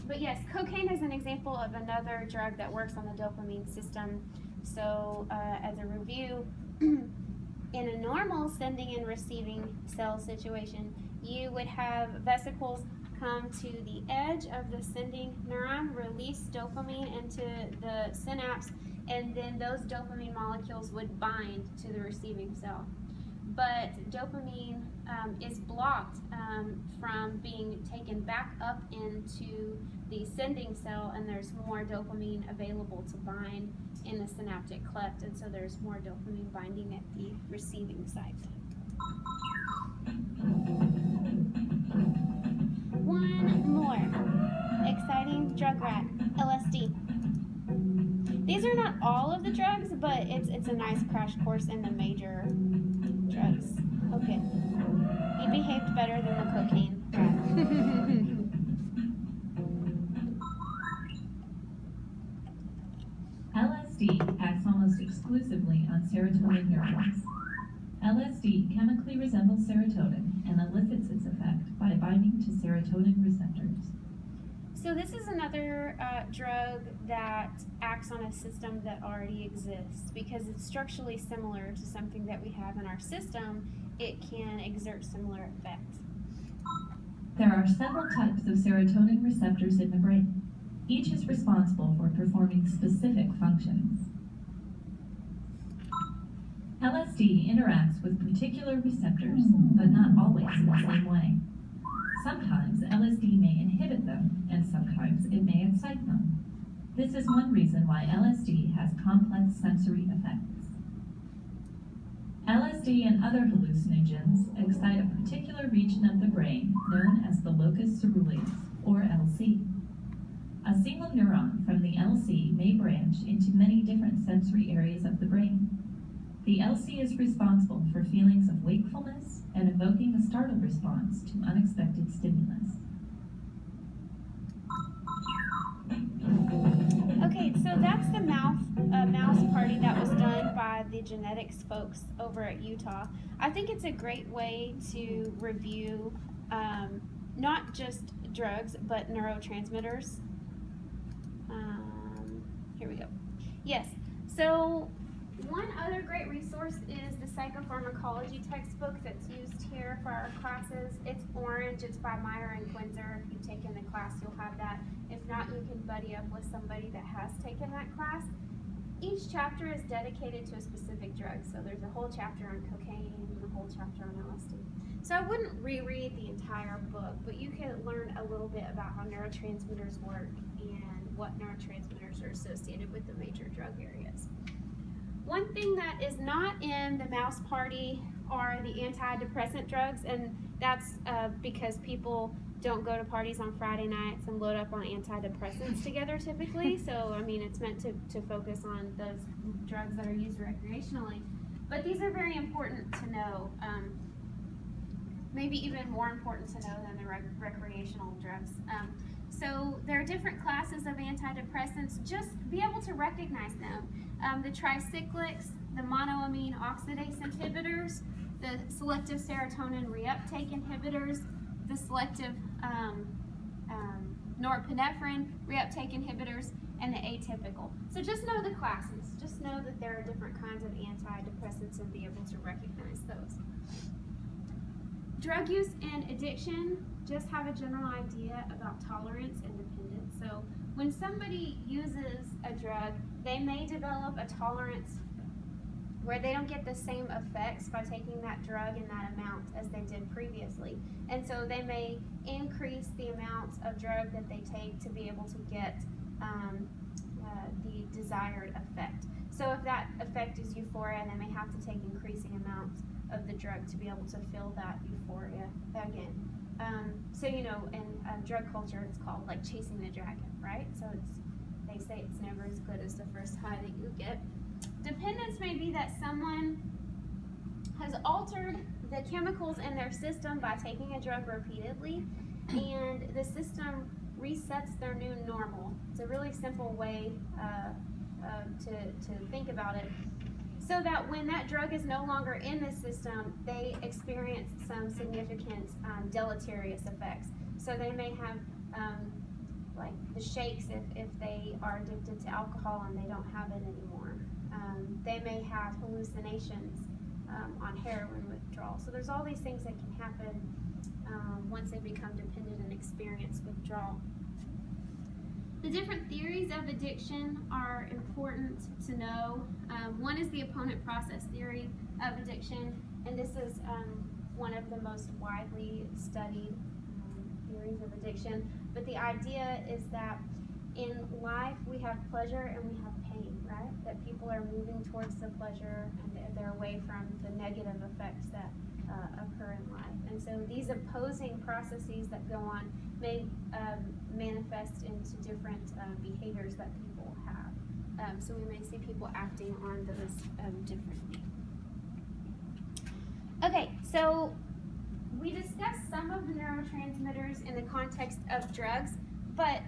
But yes, cocaine is an example of another drug that works on the dopamine system. So as a review, in a normal sending and receiving cell situation, you would have vesicles come to the edge of the sending neuron, release dopamine into the synapse, and then those dopamine molecules would bind to the receiving cell. But dopamine is blocked from being taken back up into the sending cell, and there's more dopamine available to bind in the synaptic cleft, and so there's more dopamine binding at the receiving site. One more exciting drug rat, LSD. These are not all of the drugs, but it's a nice crash course in the major drugs. Okay. He behaved better than the cocaine rat. LSD acts almost exclusively on serotonin neurons. LSD chemically resembles serotonin and elicits its effect by binding to serotonin receptors. So this is another drug that acts on a system that already exists. Because it's structurally similar to something that we have in our system, it can exert similar effects. There are several types of serotonin receptors in the brain. Each is responsible for performing specific functions. LSD interacts with particular receptors, but not always in the same way. Sometimes LSD may inhibit them, and sometimes it may excite them. This is one reason why LSD has complex sensory effects. LSD and other hallucinogens excite a particular region of the brain known as the locus ceruleus, or LC. A single neuron from the LC may branch into many different sensory areas of the brain. The LC is responsible for feelings of wakefulness and evoking a startle response to unexpected stimulus. Okay, so that's the mouse party that was done by the genetics folks over at Utah. I think it's a great way to review not just drugs, but neurotransmitters. Here we go. Yes, so one other great resource is the Psychopharmacology textbook that's used here for our classes. It's orange, it's by Meyer and Quinzer. If you've taken the class, you'll have that. If not, you can buddy up with somebody that has taken that class. Each chapter is dedicated to a specific drug. So there's a whole chapter on cocaine and a whole chapter on LSD. So I wouldn't reread the entire book, but you can learn a little bit about how neurotransmitters work and what neurotransmitters are associated with the major drug areas. One thing that is not in the mouse party are the antidepressant drugs, and that's because people don't go to parties on Friday nights and load up on antidepressants together typically. So, I mean, it's meant to focus on those drugs that are used recreationally. But these are very important to know, maybe even more important to know than the recreational drugs. So there are different classes of antidepressants. Just be able to recognize them. The tricyclics, the monoamine oxidase inhibitors, the selective serotonin reuptake inhibitors, the selective norepinephrine reuptake inhibitors, and the atypical. So just know the classes. Just know that there are different kinds of antidepressants and be able to recognize those. Drug use and addiction, just have a general idea about tolerance and dependence. So when somebody uses a drug, they may develop a tolerance where they don't get the same effects by taking that drug in that amount as they did previously. And so they may increase the amount of drug that they take to be able to get the desired effect. So if that effect is euphoria, they may have to take increasing amounts of the drug to be able to feel that euphoria again. So, you know, in drug culture, it's called like chasing the dragon, right? So they say it's never as good as the first high that you get. Dependence may be that someone has altered the chemicals in their system by taking a drug repeatedly, and the system resets their new normal. It's a really simple way to think about it. So that when that drug is no longer in the system, they experience some significant deleterious effects. So they may have like the shakes if they are addicted to alcohol and they don't have it anymore. They may have hallucinations on heroin withdrawal. So there's all these things that can happen once they become dependent and experience withdrawal. The different theories of addiction are important to know. One is the opponent process theory of addiction, and this is one of the most widely studied theories of addiction. But the idea is that in life we have pleasure and we have pain, right? That people are moving towards the pleasure and they're away from the negative effects that occur in life. And so these opposing processes that go on may manifest into different behaviors that people have. So we may see people acting on those differently. Okay, so we discussed some of the neurotransmitters in the context of drugs, but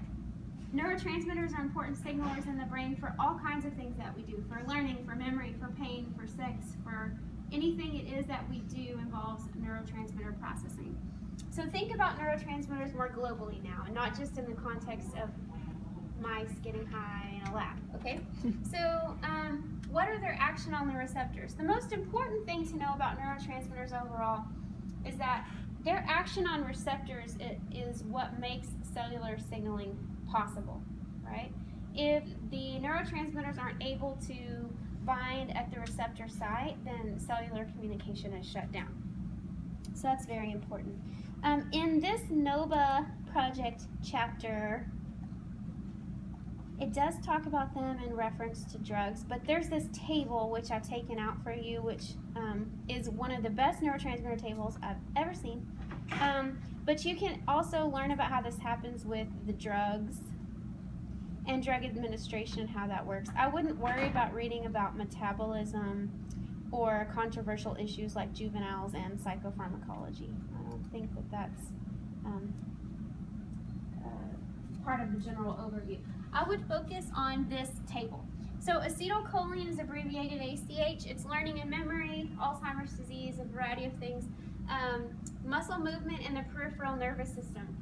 neurotransmitters are important signalers in the brain for all kinds of things that we do, for learning, for memory, for pain, for sex, for anything it is that we do involves neurotransmitter processing. So think about neurotransmitters more globally now, and not just in the context of mice getting high in a lab, okay? So what are their action on the receptors? The most important thing to know about neurotransmitters overall is that their action on receptors is what makes cellular signaling possible, right? If the neurotransmitters aren't able to bind at the receptor site, then cellular communication is shut down. So that's very important. In this NOVA project chapter, it does talk about them in reference to drugs, but there's this table which I've taken out for you, which is one of the best neurotransmitter tables I've ever seen. But you can also learn about how this happens with the drugs and drug administration, how that works. I wouldn't worry about reading about metabolism or controversial issues like juveniles and psychopharmacology. I don't think that that's part of the general overview. I would focus on this table. So acetylcholine is abbreviated ACH. It's learning and memory, Alzheimer's disease, a variety of things. Muscle movement in the peripheral nervous system.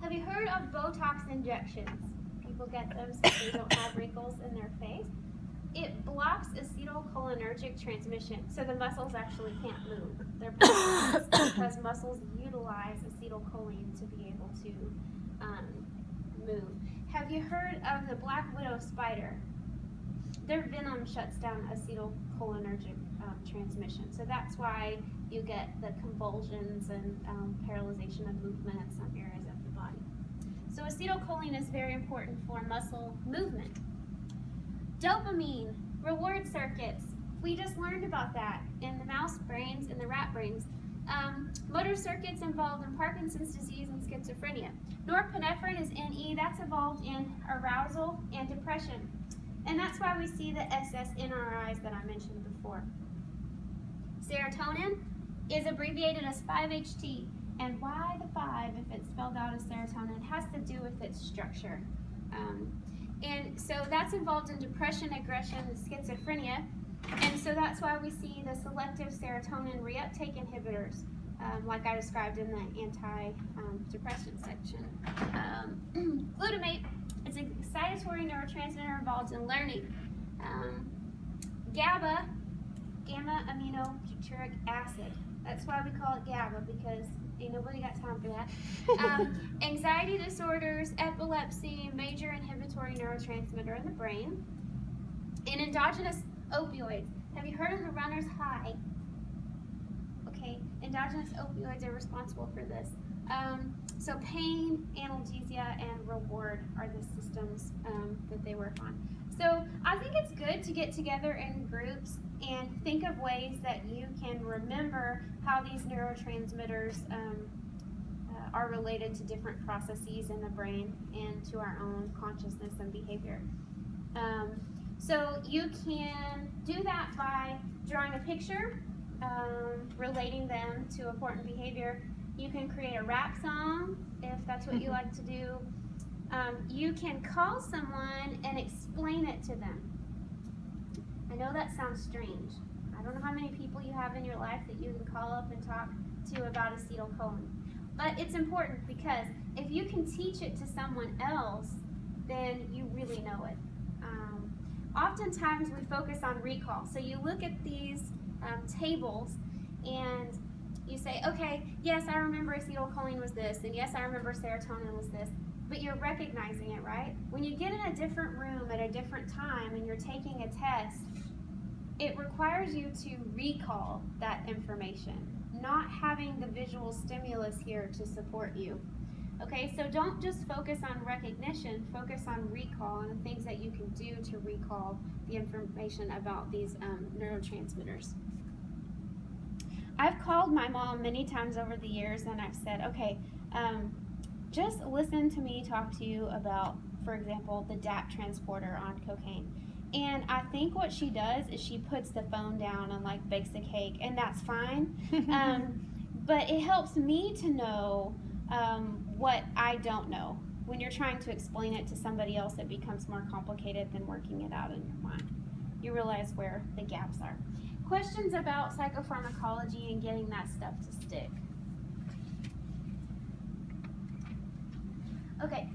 Have you heard of Botox injections? People get them so they don't have wrinkles in their face. It blocks acetylcholinergic transmission, so the muscles actually can't move. They're paralyzed because muscles utilize acetylcholine to be able to move. Have you heard of the black widow spider? Their venom shuts down acetylcholinergic transmission, so that's why you get the convulsions and paralyzation of movement in some areas of the body. So acetylcholine is very important for muscle movement. Dopamine, reward circuits. We just learned about that in the mouse brains and the rat brains. Motor circuits involved in Parkinson's disease and schizophrenia. Norepinephrine is NE, that's involved in arousal and depression. And that's why we see the SSNRIs that I mentioned before. Serotonin is abbreviated as 5-HT. And why the 5, if it's spelled out as serotonin, has to do with its structure. And so that's involved in depression, aggression, and schizophrenia. And so that's why we see the selective serotonin reuptake inhibitors, like I described in the anti-depression section. Glutamate is an excitatory neurotransmitter involved in learning. GABA, gamma-aminobutyric acid. That's why we call it GABA, because ain't nobody got time for that. Anxiety disorders, epilepsy, major inhibitory neurotransmitter in the brain. And endogenous opioids. Have you heard of the runner's high? Okay, endogenous opioids are responsible for this. So pain, analgesia, and reward are the systems that they work on. So I think it's good to get together in groups and think of ways that you can remember how these neurotransmitters are related to different processes in the brain and to our own consciousness and behavior. So you can do that by drawing a picture relating them to important behavior. You can create a rap song if that's what you like to do. You can call someone and explain it to them. I know that sounds strange. I don't know how many people you have in your life that you can call up and talk to about acetylcholine. But it's important because if you can teach it to someone else, then you really know it. Oftentimes we focus on recall. So you look at these tables and you say, okay, yes, I remember acetylcholine was this, and yes, I remember serotonin was this, but you're recognizing it, right? When you get in a different room at a different time and you're taking a test, it requires you to recall that information, not having the visual stimulus here to support you. Okay, so don't just focus on recognition, focus on recall and the things that you can do to recall the information about these neurotransmitters. I've called my mom many times over the years and I've said, okay, just listen to me talk to you about, for example, the DAP transporter on cocaine. And I think what she does is she puts the phone down and like bakes a cake, and that's fine. But it helps me to know what I don't know. When you're trying to explain it to somebody else, it becomes more complicated than working it out in your mind. You realize where the gaps are. Questions about psychopharmacology and getting that stuff to stick. Okay,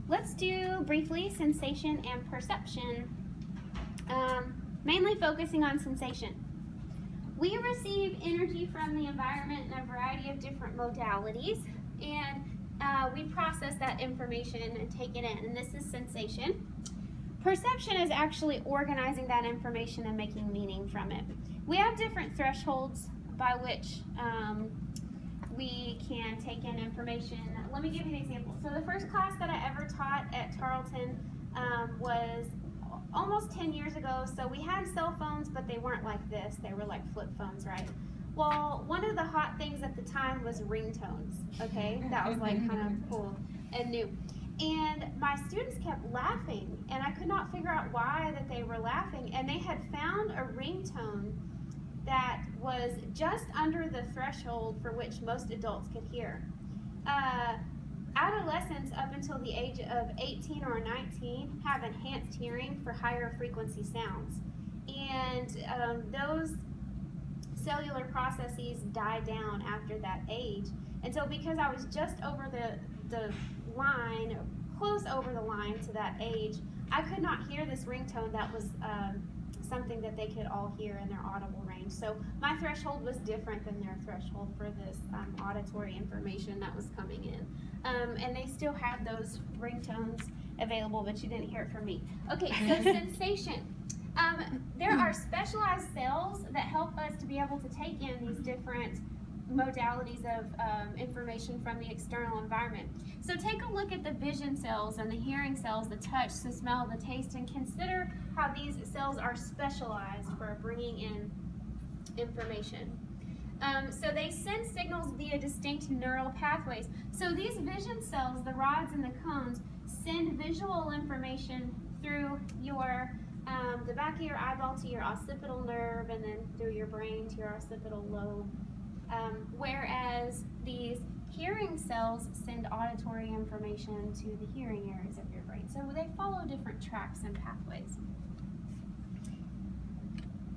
let's do briefly sensation and perception, mainly focusing on sensation. We receive energy from the environment in a variety of different modalities, and we process that information and take it in, and this is sensation. Perception is actually organizing that information and making meaning from it. We have different thresholds by which we can take in information. Let me give you an example. So the first class that I ever taught at Tarleton was almost 10 years ago. So we had cell phones, but they weren't like this. They were like flip phones, right? Well, one of the hot things at the time was ringtones, okay? That was like kind of cool and new. And my students kept laughing, and I could not figure out why that they were laughing. And they had found a ringtone that was just under the threshold for which most adults could hear. Adolescents up until the age of 18 or 19 have enhanced hearing for higher frequency sounds. And those cellular processes die down after that age. And so because I was just over the line, close over the line to that age, I could not hear this ringtone that was something that they could all hear in their audible range. So my threshold was different than their threshold for this auditory information that was coming in. And they still had those ringtones available, but you didn't hear it from me. Okay, so sensation. There are specialized cells that help us to be able to take in these different modalities of information from the external environment. So take a look at the vision cells and the hearing cells, the touch, the smell, the taste, and consider how these cells are specialized for bringing in information. So they send signals via distinct neural pathways. So these vision cells, the rods and the cones, send visual information through your the back of your eyeball to your occipital nerve, and then through your brain to your occipital lobe. Whereas these hearing cells send auditory information to the hearing areas of your brain. So they follow different tracks and pathways.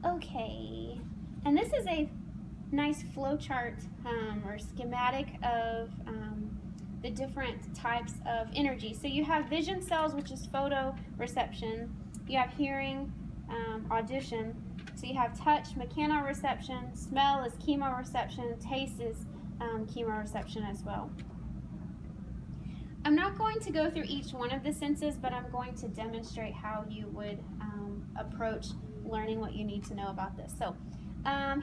Okay, and this is a nice flow chart or schematic of the different types of energy. So you have vision cells, which is photoreception. You have hearing, audition. So you have touch, mechanoreception. Smell is chemoreception. Taste is chemoreception as well. I'm not going to go through each one of the senses, but I'm going to demonstrate how you would approach learning what you need to know about this. So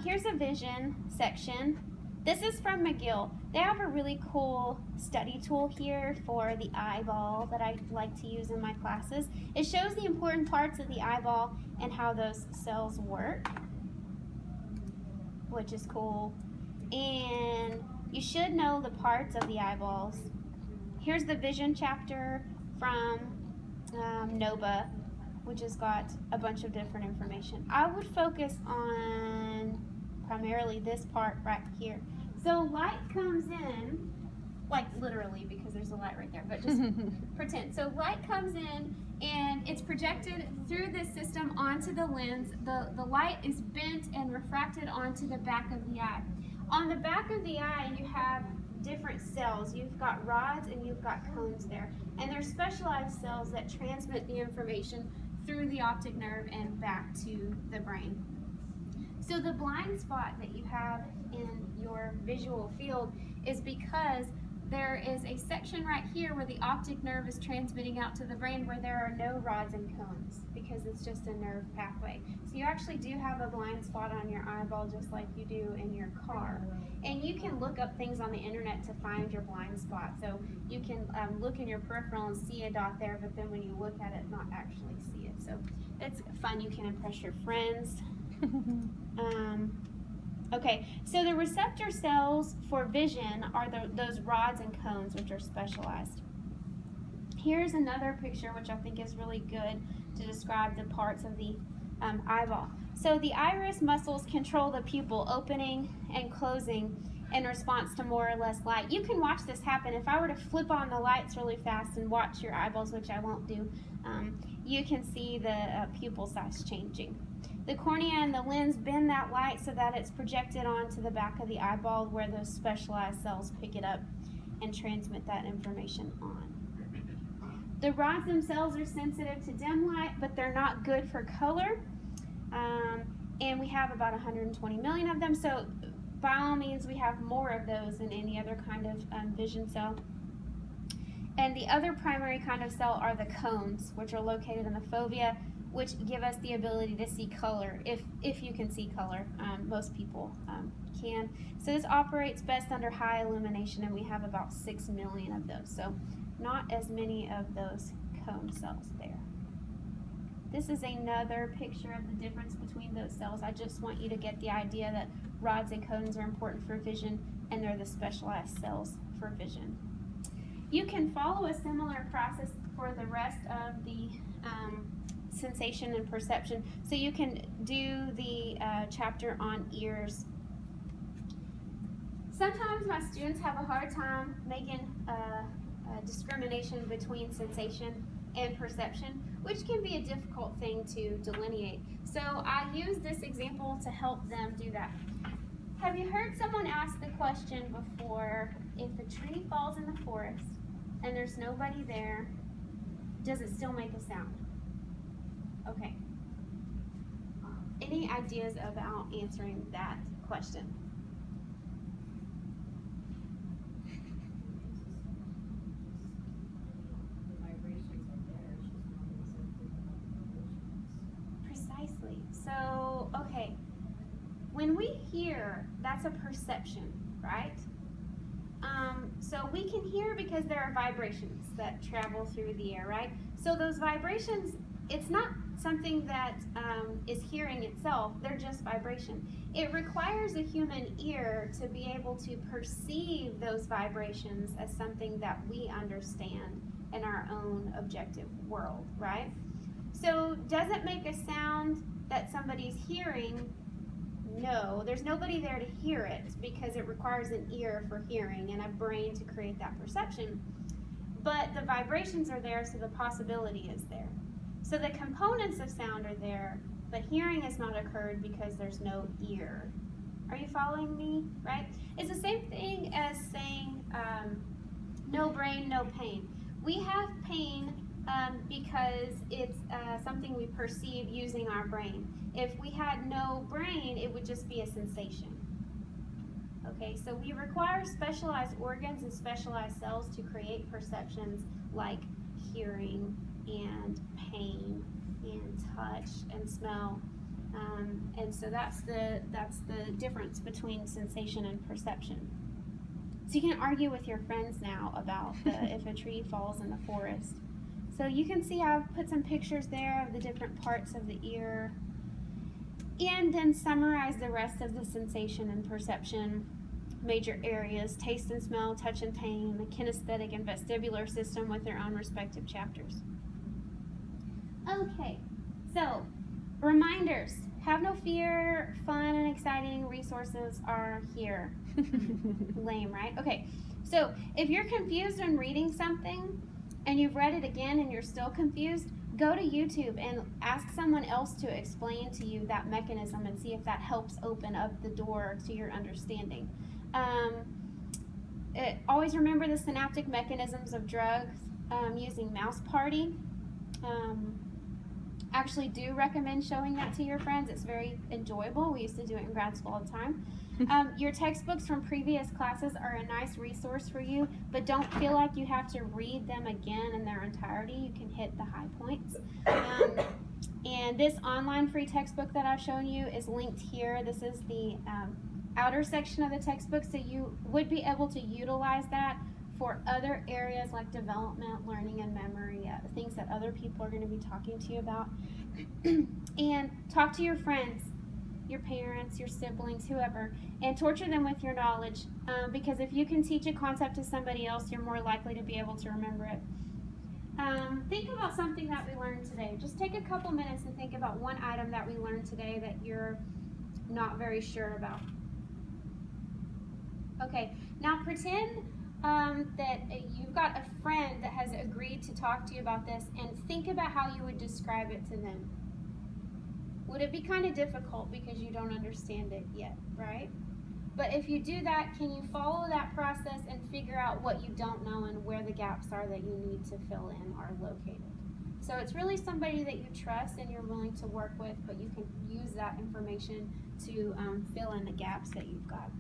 here's a vision section. This is from McGill. They have a really cool study tool here for the eyeball that I like to use in my classes. It shows the important parts of the eyeball and how those cells work, which is cool. And you should know the parts of the eyeballs. Here's the vision chapter from NOVA, which has got a bunch of different information. I would focus on primarily this part right here. So light comes in, like literally because there's a light right there, but just pretend. So light comes in and it's projected through this system onto the lens. The light is bent and refracted onto the back of the eye. On the back of the eye, you have different cells. You've got rods and you've got cones there. And they're specialized cells that transmit the information through the optic nerve and back to the brain. So the blind spot that you have in your visual field is because there is a section right here where the optic nerve is transmitting out to the brain where there are no rods and cones because it's just a nerve pathway. So you actually do have a blind spot on your eyeball just like you do in your car. And you can look up things on the internet to find your blind spot. So you can look in your peripheral and see a dot there, but then when you look at it, not actually see it. So it's fun. You can impress your friends. Okay, so the receptor cells for vision are those rods and cones, which are specialized. Here's another picture, which I think is really good to describe the parts of the eyeball. So the iris muscles control the pupil opening and closing in response to more or less light. You can watch this happen. If I were to flip on the lights really fast and watch your eyeballs, which I won't do, you can see the pupil size changing. The cornea and the lens bend that light so that it's projected onto the back of the eyeball where those specialized cells pick it up and transmit that information on. The rods themselves are sensitive to dim light, but they're not good for color. And we have about 120 million of them, so by all means we have more of those than any other kind of vision cell. And the other primary kind of cell are the cones, which are located in the fovea, which give us the ability to see color, if you can see color. Most people can. So this operates best under high illumination, and we have about 6 million of those. So not as many of those cone cells there. This is another picture of the difference between those cells. I just want you to get the idea that rods and cones are important for vision, and they're the specialized cells for vision. You can follow a similar process for the rest of the sensation and perception. So you can do the chapter on ears. Sometimes my students have a hard time making a discrimination between sensation and perception, which can be a difficult thing to delineate. So I use this example to help them do that. Have you heard someone ask the question before, if a tree falls in the forest and there's nobody there, does it still make a sound? Okay. Any ideas about answering that question? Precisely. So, okay. When we hear, that's a perception, right? So we can hear because there are vibrations that travel through the air, right? So those vibrations, it's not something that is hearing itself, they're just vibration. It requires a human ear to be able to perceive those vibrations as something that we understand in our own objective world, right? So does it make a sound that somebody's hearing? No, there's nobody there to hear it because it requires an ear for hearing and a brain to create that perception. But the vibrations are there, so the possibility is there. So the components of sound are there, but hearing has not occurred because there's no ear. Are you following me? Right? It's the same thing as saying no brain, no pain. We have pain because it's something we perceive using our brain. If we had no brain, it would just be a sensation. Okay, so we require specialized organs and specialized cells to create perceptions like hearing and pain and touch and smell. And so that's the difference between sensation and perception. So you can argue with your friends now about if a tree falls in the forest. So you can see I've put some pictures there of the different parts of the ear, and then summarize the rest of the sensation and perception major areas: taste and smell, touch and pain, the kinesthetic and vestibular system with their own respective chapters. Okay, so reminders. Have no fear, fun and exciting resources are here. Lame, right? Okay, so if you're confused in reading something and you've read it again and you're still confused, go to YouTube and ask someone else to explain to you that mechanism and see if that helps open up the door to your understanding. Always remember the synaptic mechanisms of drugs using Mouse Party. Actually do recommend showing that to your friends. It's very enjoyable. We used to do it in grad school all the time. Your textbooks from previous classes are a nice resource for you, but don't feel like you have to read them again in their entirety. You can hit the high points. And this online free textbook that I've shown you is linked here. This is the outer section of the textbook, so you would be able to utilize that for other areas like development, learning, and memory, things that other people are going to be talking to you about. And talk to your friends, your parents, your siblings, whoever, and torture them with your knowledge, because if you can teach a concept to somebody else, you're more likely to be able to remember it. Think about something that we learned today. Just take a couple minutes and think about one item that we learned today that you're not very sure about. Okay, now pretend that you've got a friend that has agreed to talk to you about this, and think about how you would describe it to them. Would it be kind of difficult because you don't understand it yet, right? But if you do that, can you follow that process and figure out what you don't know and where the gaps are that you need to fill in are located? So it's really somebody that you trust and you're willing to work with, but you can use that information to fill in the gaps that you've got.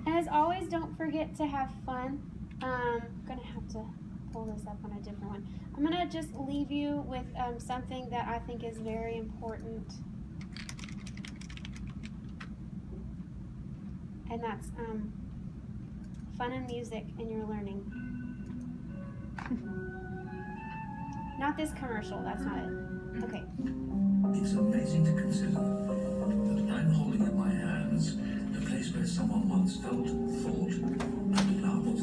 As always, don't forget to have fun. I'm gonna have to pull this up on a different one. I'm gonna just leave you with something that I think is very important, and that's fun and music in your learning. Not this commercial, that's not it. Okay. It's amazing to consider that I'm holding in my hands the place where someone once felt, thought, and loved.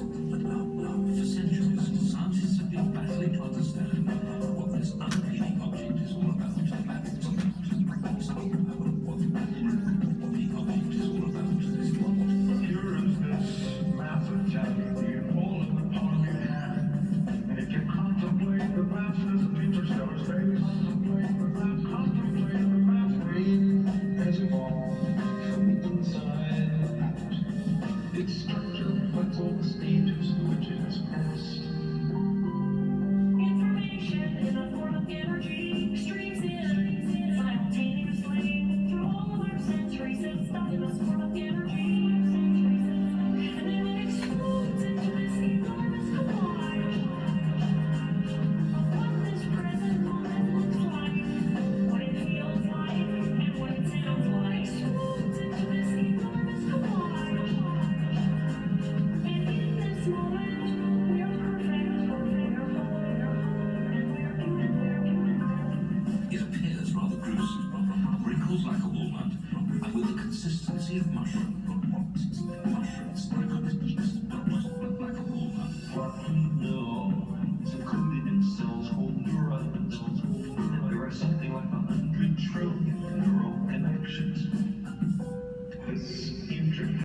For centuries, scientists have been battling to understand what this unappealing object is all about. What the object is all about is what? Here is this massive jelly all in the palm of your hand. And if you contemplate the vastness of interstellar space, contemplate the vast green has evolved from the inside out. Its structure reflects all the stages through which it has passed. Information in a form of energy streams in simultaneously through all of our sensory systems in a form of energy. And then it explodes into this enormous collage of what this present moment looks like, what it feels like, and what it sounds like. Explodes into this enormous collage. And in this moment, we are perfect, we are whole, and we are beautiful. It appears rather gruesome, wrinkles like a walnut, and with the consistency of mushroom. Mushrooms like a walnut. What we know is included in cells called neurons. There are something like 100